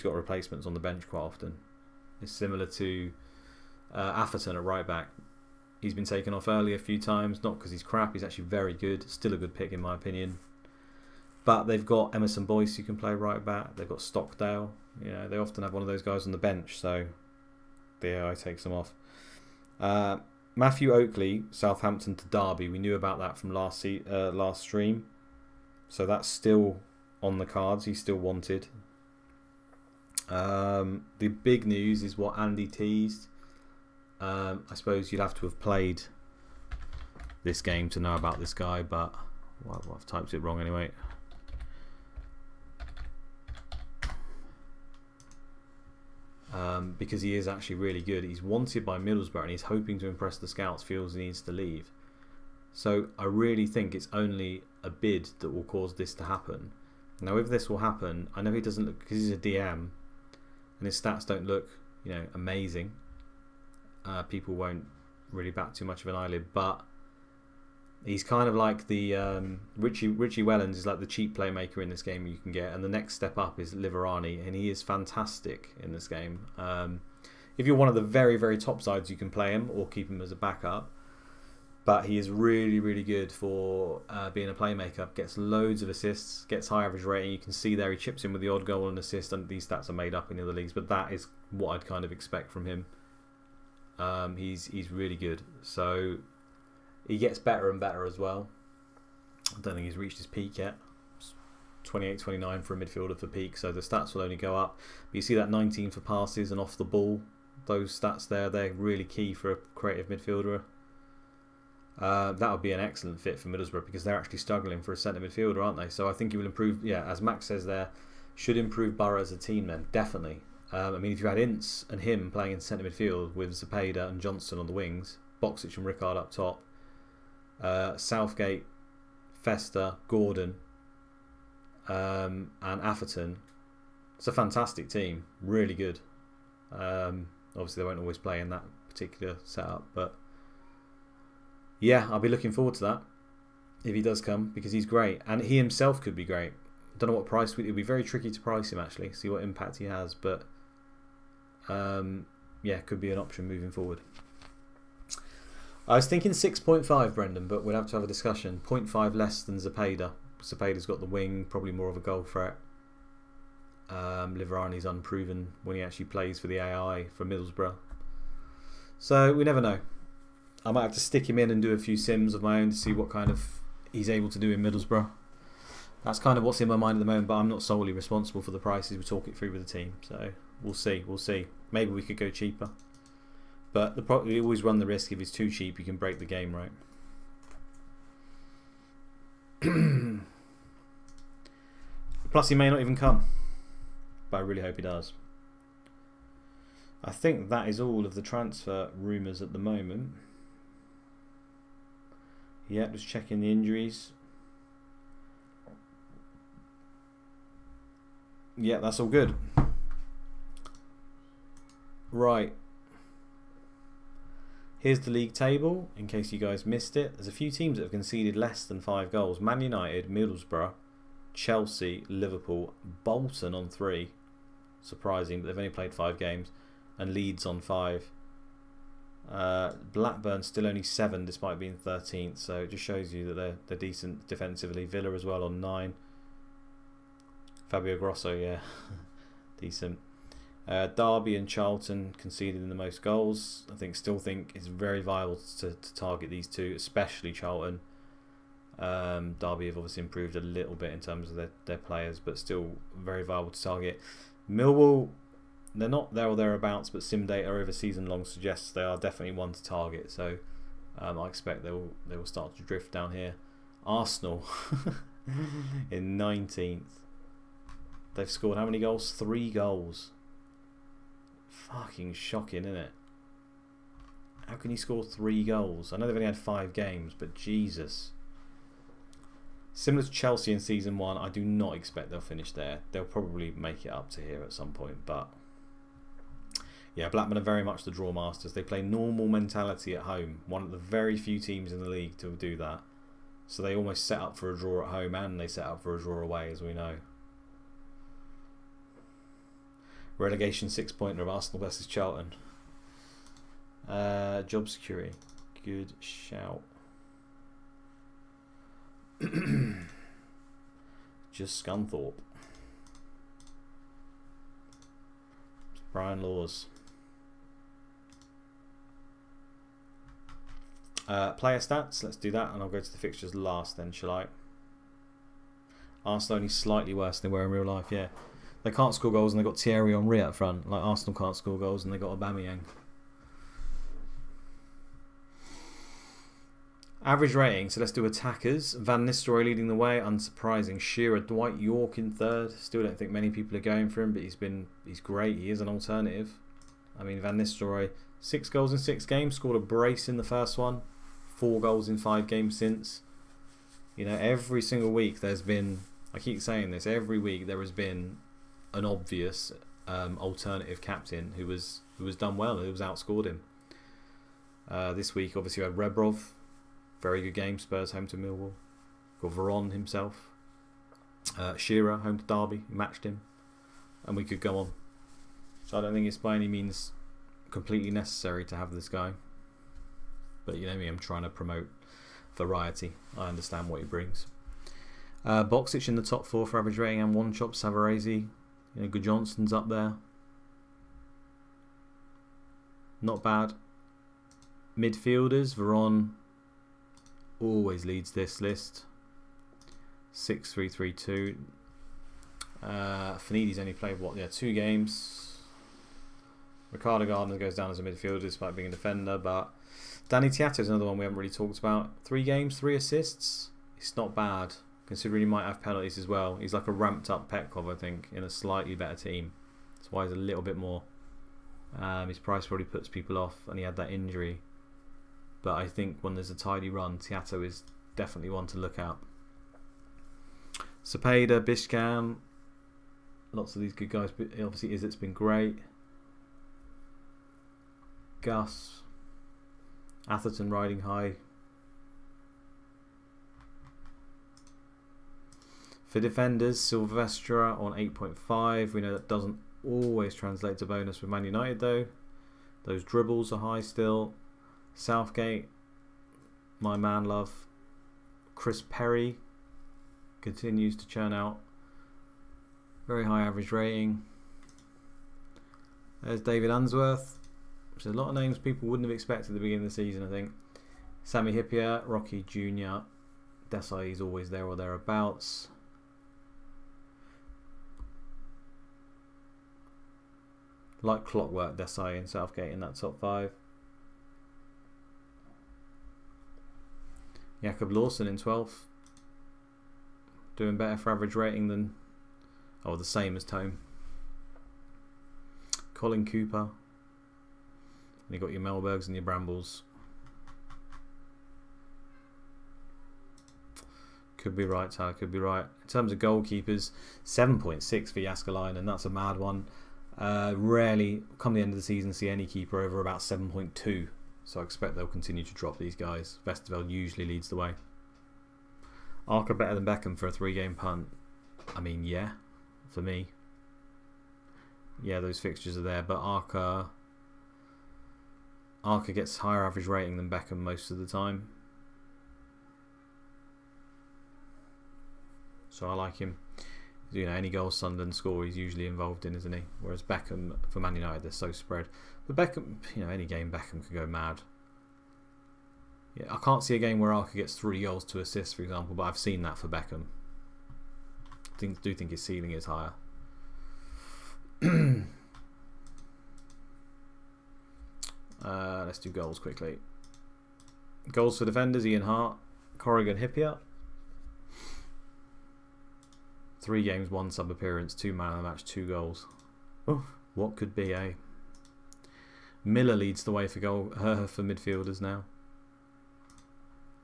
replacements on the bench quite often. It's similar to Atherton at right back. He's been taken off early a few times, not because he's crap. He's actually very good. Still a good pick in my opinion. But they've got Emerson Boyce who can play right back. They've got Stockdale. You know, they often have one of those guys on the bench. So the AI takes them off. Matthew Oakley, Southampton to Derby. We knew about that from last stream. So that's still on the cards. He's still wanted. The big news is what Andy teased. I suppose you'd have to have played this game to know about this guy, but well, I've typed it wrong anyway. Because he is actually really good. He's wanted by Middlesbrough and he's hoping to impress the scouts, feels he needs to leave. So I really think it's only a bid that will cause this to happen. Now if this will happen, I know he doesn't look, because he's a DM and his stats don't look, you know, amazing. People won't really bat too much of an eyelid, but he's kind of like the Richie Wellens is like the cheap playmaker in this game you can get, and the next step up is Liverani, and he is fantastic in this game. If you're one of the very, very top sides, you can play him or keep him as a backup, but he is really, really good for being a playmaker. Gets loads of assists, gets high average rating. You can see there he chips in with the odd goal and assist, and these stats are made up in the other leagues, but that is what I'd kind of expect from him. He's really good. So he gets better and better as well. I don't think he's reached his peak yet. 28, 29 for a midfielder for peak, so the stats will only go up. But you see that 19 for passes and off the ball. Those stats there, they're really key for a creative midfielder. That would be an excellent fit for Middlesbrough because they're actually struggling for a centre midfielder, aren't they? So I think he will improve, yeah, as Max says there, should improve Borough as a team then, definitely. I mean, if you had Ince and him playing in centre midfield with Zepeda and Johnson on the wings, Boxic and Rickard up top, Southgate, Fester, Gordon, and Atherton, it's a fantastic team, really good. Obviously, they won't always play in that particular setup, but yeah, I'll be looking forward to that if he does come because he's great, and he himself could be great. Don't know what price it would be. Very tricky to price him actually, see what impact he has, but yeah, could be an option moving forward. I was thinking 6.5, Brendan, but we'll have to have a discussion. 0.5 less than Zepeda. Zepeda's got the wing, probably more of a goal threat. Liverani's unproven when he actually plays for the AI for Middlesbrough. So we never know. I might have to stick him in and do a few sims of my own to see what kind of he's able to do in Middlesbrough. That's kind of what's in my mind at the moment, but I'm not solely responsible for the prices. We talk it through with the team, so we'll see. We'll see. Maybe we could go cheaper, but we always run the risk if it's too cheap, you can break the game, right? Plus, he may not even come, but I really hope he does. I think that is all of the transfer rumours at the moment. Yeah, just checking the injuries. Yeah, that's all good. Right. Here's the league table, in case you guys missed it. There's a few teams that have conceded less than 5 goals. Man United, Middlesbrough, Chelsea, Liverpool, Bolton on 3. Surprising, but they've only played 5 games. And Leeds on 5. Blackburn still only 7 despite being 13th, so it just shows you that they're decent defensively. Villa as well on 9. Fabio Grosso, yeah, decent. Derby and Charlton conceded in the most goals. Still think it's very viable to target these two, especially Charlton. Derby have obviously improved a little bit in terms of their players, but still very viable to target. Millwall, they're not there or thereabouts, but sim data over season long suggests they are definitely one to target. So I expect they will start to drift down here. Arsenal in 19th. They've scored how many goals? 3 goals. Fucking shocking, isn't it? How can you score 3 goals? I know they've only had 5 games, but Jesus. Similar to Chelsea in season 1, I do not expect they'll finish there. They'll probably make it up to here at some point, but yeah, Blackburn are very much the draw masters. They play normal mentality at home. One of the very few teams in the league to do that. So they almost set up for a draw at home and they set up for a draw away, as we know. Relegation 6-pointer of Arsenal versus Charlton. Job security. Good shout. Just Scunthorpe. Brian Laws. Player stats, let's do that, and I'll go to the fixtures last then, shall I? Arsenal only slightly worse than they were in real life, yeah. They can't score goals and they've got Thierry Henry up front. Like Arsenal can't score goals and they've got Aubameyang. Average rating, so let's do attackers. Van Nistelrooy leading the way, unsurprising. Shearer, Dwight York in 3rd. Still don't think many people are going for him, but he's great. He is an alternative. I mean, Van Nistelrooy, 6 goals in 6 games, scored a brace in the first one. 4 goals in 5 games since. You know, every single week there's been, I keep saying this, every week there has been an obvious alternative captain who was done well, who was outscored him. This week obviously we had Rebrov, very good game, Spurs home to Millwall. Got Veron himself. Shearer home to Derby, who matched him, and we could go on. So I don't think it's by any means completely necessary to have this guy. But you know me, I'm trying to promote variety. I understand what he brings. Boxic in the top 4 for average rating, and one chop Savarese. You know, Good Johnson's up there. Not bad. Midfielders, Veron always leads this list. 6-3-3-2. Finidi's only played 2 games. Ricardo Gardner goes down as a midfielder despite being a defender, but Danny Tiato is another one we haven't really talked about. 3 games, 3 assists. It's not bad, considering he might have penalties as well. He's like a ramped up Petkov, I think, in a slightly better team. That's why he's a little bit more. His price probably puts people off, and he had that injury. But I think when there's a tidy run, Tiato is definitely one to look at. Cepeda, Bishkan, lots of these good guys. But obviously, Izzet's been great. Gus, Atherton riding high. For defenders, Silvestre on 8.5. We know that doesn't always translate to bonus with Man United though. Those dribbles are high still. Southgate, my man love. Chris Perry continues to churn out very high average rating. There's David Unsworth. There's a lot of names people wouldn't have expected at the beginning of the season, I think. Sammy Hippier, Rocky Jr. Desai is always there or thereabouts. Like clockwork, Desai and Southgate in that top 5. Jakob Lawson in 12th. Doing better for average rating than, the same as Tome. Colin Cooper. And you got your Melbergs and your Brambles. Could be right, Tyler, could be right. In terms of goalkeepers, 7.6 for Jaskalainen, and that's a mad one. Rarely, come the end of the season, see any keeper over about 7.2. So I expect they'll continue to drop these guys. Vesterveld usually leads the way. Arca better than Beckham for a 3-game punt. I mean, yeah, for me. Yeah, those fixtures are there, but Arca gets higher average rating than Beckham most of the time. So I like him. You know, any goal Sunderland score he's usually involved in, isn't he? Whereas Beckham for Man United, they're so spread. But Beckham, you know, any game Beckham could go mad. Yeah, I can't see a game where Arca gets 3 goals to assist, for example, but I've seen that for Beckham. I do think his ceiling is higher. Let's do goals quickly. Goals for defenders: Ian Hart, Corrigan Hippier. 3 games, 1 sub appearance, 2 man of the match, 2 goals. Oh, what could be, eh? Miller leads the way for for midfielders now.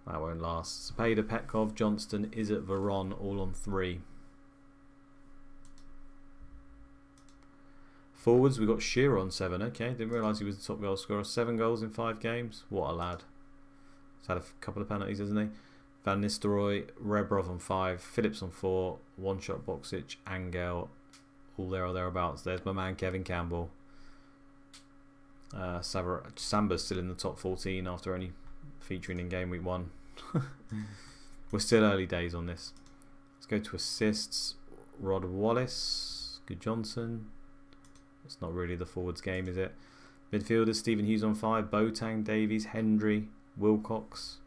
That won't last. Cepeda, Petkov, Johnston, Izzet, Veron, all on 3. Forwards, we've got Shearer on 7. Okay, didn't realise he was the top goal scorer. 7 goals in 5 games. What a lad. He's had a couple of penalties, hasn't he? Van Nistelrooy, Rebrov on 5, Phillips on 4, one-shot Boksic, Angel, all there or thereabouts. There's my man Kevin Campbell. Samba's still in the top 14 after only featuring in Game Week 1. We're still early days on this. Let's go to assists. Rod Wallace, Good Johnson. It's not really the forwards game, is it? Midfielders: Stephen Hughes on 5, Boateng, Davies, Hendry, Wilcox.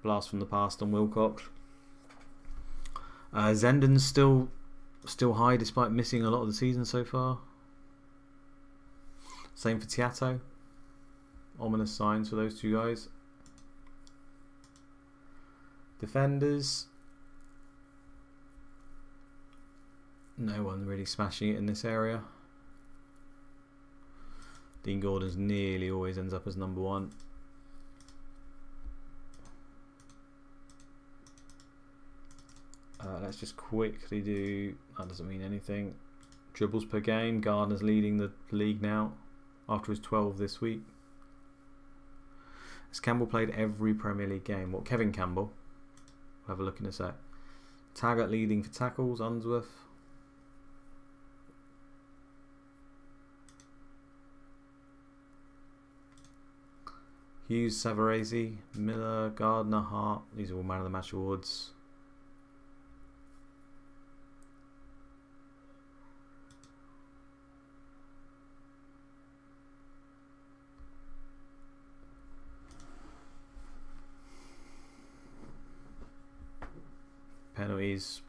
Blast from the past on Wilcox. Zenden's still high despite missing a lot of the season so far. Same for Tiato. Ominous signs for those 2 guys. Defenders. No one really smashing it in this area. Dean Gordon's nearly always ends up as number 1. Let's just quickly do, that doesn't mean anything. Dribbles per game. Gardner's leading the league now after his 12 this week. Has Campbell played every Premier League game? What, Kevin Campbell? We'll have a look in a sec. Taggart leading for tackles. Unsworth. Hughes, Savarese, Miller, Gardner, Hart. These are all man of the match awards. Penalties.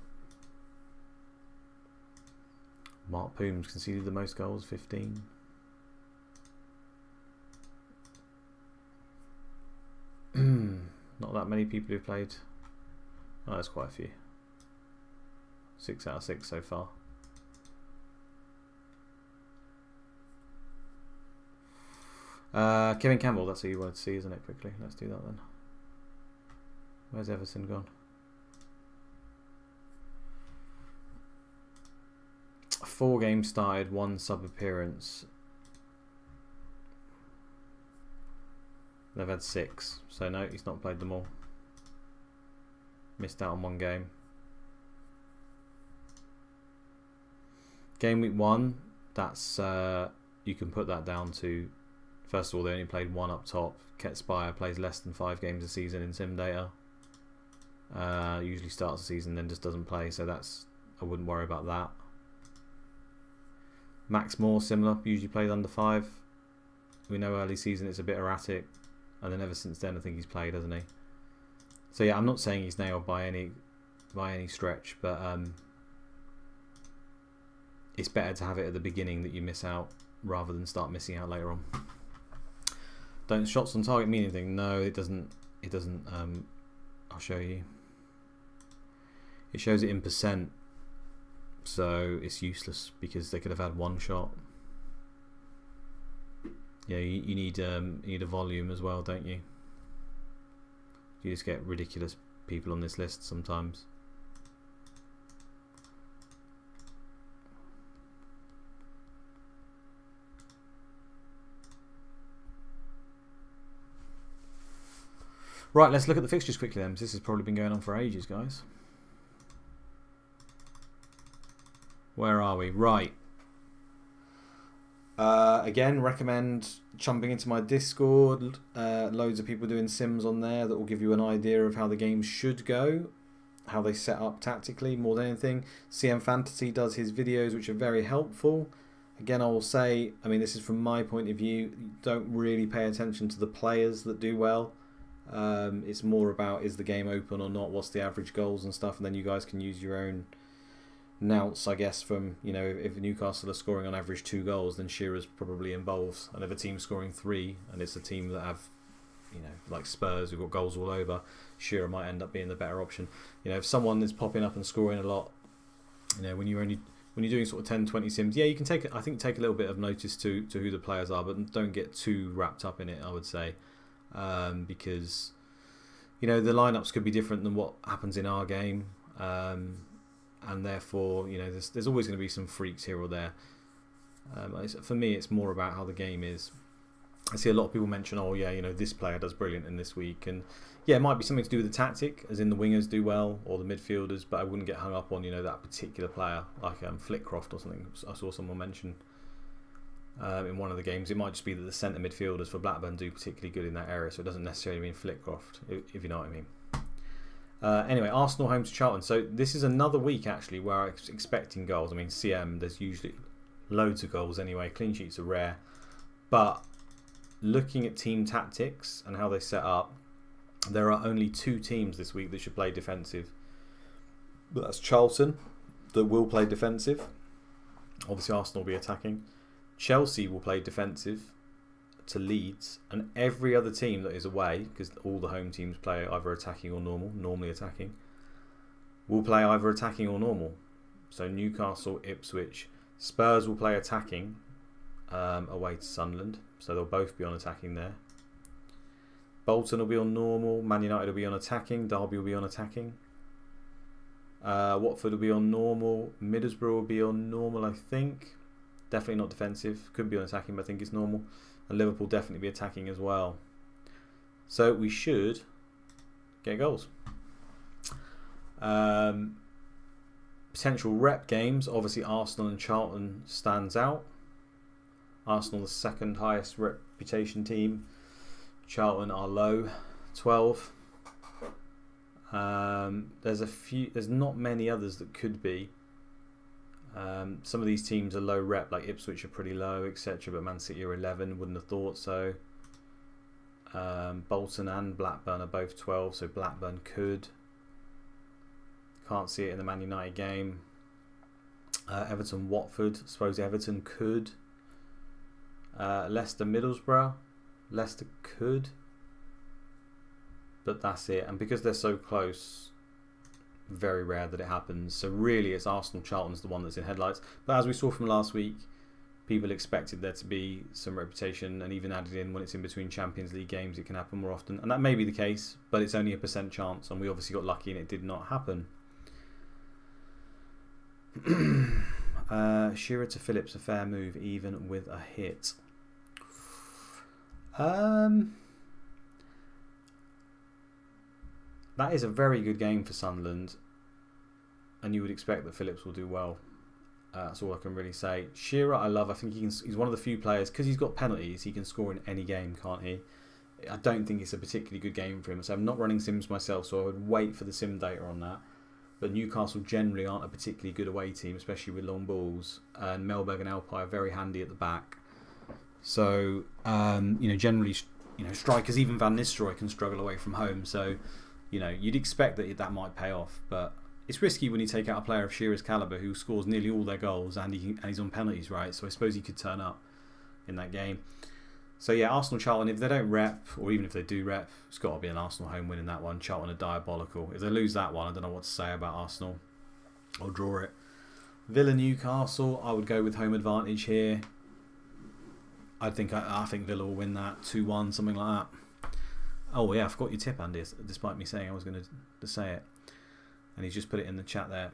Mark Pooms conceded the most goals, 15. Not that many people who've played. Oh, there's quite a few. 6 out of 6 so far. Kevin Campbell, that's who you wanted to see, isn't it? Quickly, let's do that then. Where's Everson gone? 4 games started, 1 sub appearance. They've had 6, so no, he's not played them all. Missed out on 1 game. Game week 1, that's you can put that down to, first of all, they only played 1 up top. Ket Spire plays less than 5 games a season in Sim Data. Usually starts the season, then just doesn't play, so that's, I wouldn't worry about that. Max Moore, similar, usually plays under 5. We know early season it's a bit erratic, and then ever since then I think he's played, hasn't he? So yeah, I'm not saying he's nailed by any stretch, but it's better to have it at the beginning that you miss out rather than start missing out later on. Don't shots on target mean anything? No, it doesn't. It doesn't. I'll show you. It shows it in percent, so it's useless because they could have had 1 shot. Yeah, you need a volume as well, don't you? You just get ridiculous people on this list sometimes. Right, let's look at the fixtures quickly then. This has probably been going on for ages, guys. Where are we? Right. Again, recommend jumping into my Discord. Loads of people doing sims on there that will give you an idea of how the game should go, how they set up tactically more than anything. CM Fantasy does his videos, which are very helpful. Again, I will say, I mean, this is from my point of view, you don't really pay attention to the players that do well. It's more about, is the game open or not, what's the average goals and stuff, and then you guys can use your own nouts, I guess, from, if Newcastle are scoring on average 2 goals, then Shearer's probably involved. And if a team's scoring 3 and it's a team that have, like Spurs who've got goals all over, Shearer might end up being the better option. If someone is popping up and scoring a lot, when you're doing sort of 10-20 sims, yeah, you can take a little bit of notice to who the players are, but don't get too wrapped up in it, I would say, because the lineups could be different than what happens in our game, and therefore there's always going to be some freaks here or there. For me, it's more about how the game is. I see a lot of people mention, this player does brilliant in this week, and yeah, it might be something to do with the tactic, as in the wingers do well or the midfielders, but I wouldn't get hung up on that particular player, like Flitcroft or something. I saw someone mention in one of the games. It might just be that the centre midfielders for Blackburn do particularly good in that area, so it doesn't necessarily mean Flitcroft, if you know what I mean. Anyway, Arsenal home to Charlton. So this is another week actually where I'm expecting goals. I mean, CM, there's usually loads of goals anyway. Clean sheets are rare, but looking at team tactics and how they set up, there are only 2 teams this week that should play defensive. But that's Charlton, that will play defensive. Obviously Arsenal will be attacking. Chelsea will play defensive to Leeds, and every other team that is away, because all the home teams play either attacking or normal, normally attacking, will play either attacking or normal. So Newcastle, Ipswich, Spurs will play attacking away to Sunderland, so they'll both be on attacking there. Bolton will be on normal, Man United will be on attacking, Derby will be on attacking, Watford will be on normal, Middlesbrough will be on normal, I think. Definitely not defensive, could be on attacking, but I think it's normal. And Liverpool definitely be attacking as well. So we should get goals. Potential rep games, obviously Arsenal and Charlton stands out. Arsenal the second highest reputation team. Charlton are low, 12. There's not many others that could be. Some of these teams are low rep, like Ipswich are pretty low, etc. But Man City are 11, wouldn't have thought so. Bolton and Blackburn are both 12, so Blackburn could. Can't see it in the Man United game. Everton, Watford, I suppose Everton could. Leicester, Middlesbrough, Leicester could. But that's it. And because they're so close, very rare that it happens. So really it's Arsenal, Charlton's the one that's in headlights. But as we saw from last week, people expected there to be some reputation, and even added in when it's in between Champions League games, it can happen more often. And that may be the case, but it's only a % chance, and we obviously got lucky and it did not happen. Shearer to Phillips, a fair move, even with a hit. That is a very good game for Sunderland, and you would expect that Phillips will do well. That's all I can really say. Shearer, I love. I think he's one of the few players, because he's got penalties, he can score in any game, can't he? I don't think it's a particularly good game for him. So I'm not running sims myself, so I would wait for the sim data on that. But Newcastle generally aren't a particularly good away team, especially with long balls. And Melberg and Alpay are very handy at the back. So generally, strikers, even Van Nistelrooy, can struggle away from home. So you'd expect that might pay off, but it's risky when you take out a player of Shearer's calibre who scores nearly all their goals, and he's on penalties, right? So I suppose he could turn up in that game. So yeah, Arsenal, Charlton, if they don't rep, or even if they do rep, it's got to be an Arsenal home win in that one. Charlton are diabolical. If they lose that one, I don't know what to say about Arsenal. I'll draw it. Villa, Newcastle, I would go with home advantage here. I think Villa will win that 2-1, something like that. Oh yeah, I forgot your tip, Andy, despite me saying I was going to say it. And he's just put it in the chat there.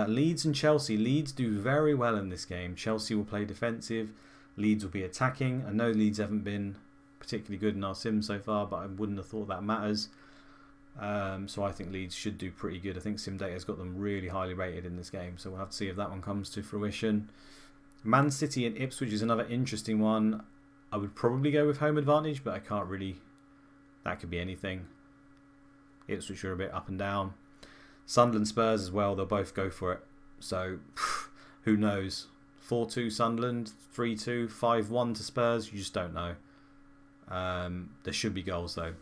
Leeds and Chelsea. Leeds do very well in this game. Chelsea will play defensive. Leeds will be attacking. I know Leeds haven't been particularly good in our sim so far, but I wouldn't have thought that matters. So I think Leeds should do pretty good. I think SimData has got them really highly rated in this game, so we'll have to see if that one comes to fruition. Man City and Ipswich is another interesting one. I would probably go with home advantage, but I can't really. That could be anything. Ipswich are a bit up and down. Sunderland, Spurs as well, they'll both go for it. So, who knows? 4-2 Sunderland, 3-2, 5-1 to Spurs, you just don't know. There should be goals though.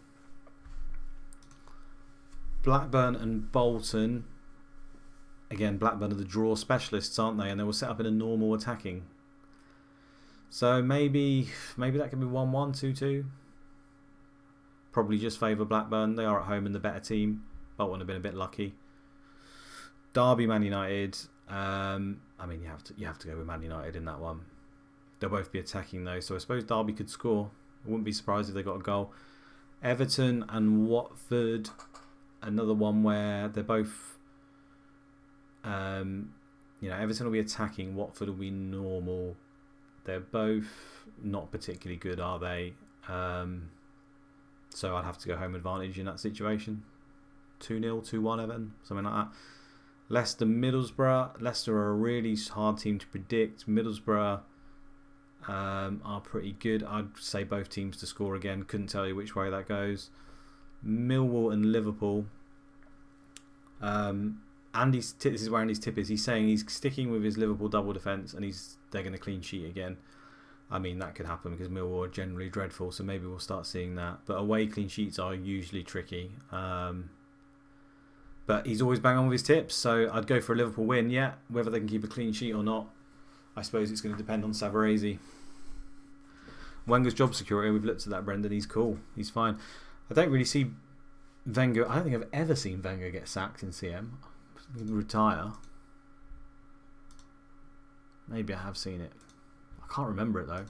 Blackburn and Bolton. Again, Blackburn are the draw specialists, aren't they? And they will set up in a normal attacking. So maybe that can be 1-1, 2-2. Probably just favour Blackburn. They are at home and the better team. Bolton have been a bit lucky. Derby, Man United. I mean, you have to go with Man United in that one. They'll both be attacking though, so I suppose Derby could score. I wouldn't be surprised if they got a goal. Everton and Watford, another one where they're both, Everton will be attacking, Watford will be normal. They're both not particularly good, are they? So I'd have to go home advantage in that situation. 2-0, 2-1 Everton, something like that. Leicester, Middlesbrough. Leicester are a really hard team to predict. Middlesbrough are pretty good. I'd say both teams to score again. Couldn't tell you which way that goes. Millwall and Liverpool. This is where Andy's tip is. He's saying he's sticking with his Liverpool double defence and they're going to clean sheet again. I mean, that could happen because Millwall are generally dreadful, so maybe we'll start seeing that. But away clean sheets are usually tricky. But he's always bang on with his tips, so I'd go for a Liverpool win. Yeah, whether they can keep a clean sheet or not, I suppose it's going to depend on Savarese. Wenger's job security, we've looked at that, Brendan. He's cool. He's fine. I don't really see Wenger. I don't think I've ever seen Wenger get sacked in CM. Retire. Maybe I have seen it. I can't remember it though.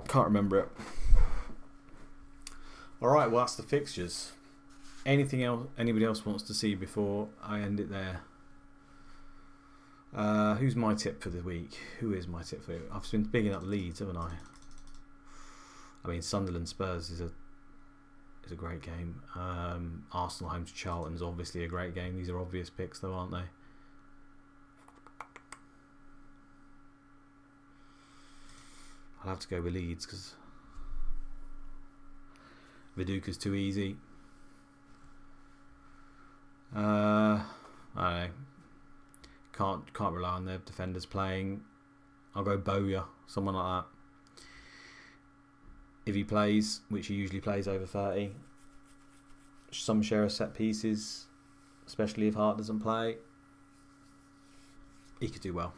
Can't remember it. Alright, well that's the fixtures. Anything else anybody else wants to see before I end it there? Who's my tip for the week? Who is my tip for you? I've been bigging up Leeds, haven't I? I mean, Sunderland Spurs is a great game. Arsenal home to Charlton is obviously a great game. These are obvious picks though, aren't they? I'll have to go with Leeds because Viduka's too easy. I don't know. Can't rely on their defenders playing. I'll go Bowyer, someone like that. If he plays, which he usually plays over 30, some share of set pieces, especially if Hart doesn't play, he could do well.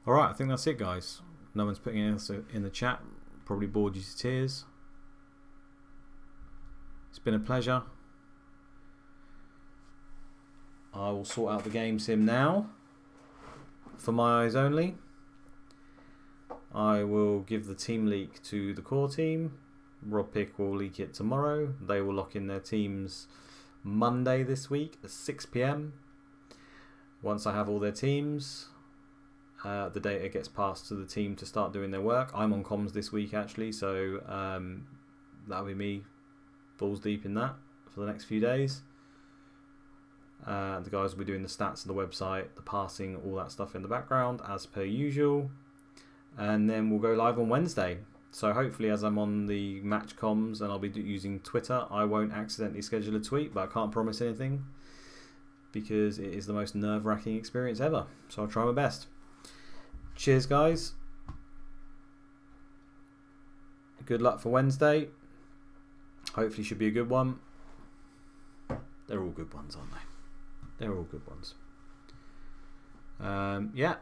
Alright, I think that's it, guys. No one's putting anything in the chat. Probably bored you to tears. It's been a pleasure. I will sort out the game sim now. For my eyes only. I will give the team leak to the core team. Rob Pick will leak it tomorrow. They will lock in their teams Monday this week at 6 PM. Once I have all their teams, the data gets passed to the team to start doing their work. I'm on comms this week actually, so that'll be me balls deep in that for the next few days. The guys will be doing the stats of the website, the passing, all that stuff in the background as per usual. And then we'll go live on Wednesday. So hopefully as I'm on the match comms and I'll be using Twitter, I won't accidentally schedule a tweet, but I can't promise anything because it is the most nerve-wracking experience ever. So I'll try my best. Cheers, guys. Good luck for Wednesday. Hopefully should be a good one. They're all good ones, aren't they? They're all good ones. Yeah.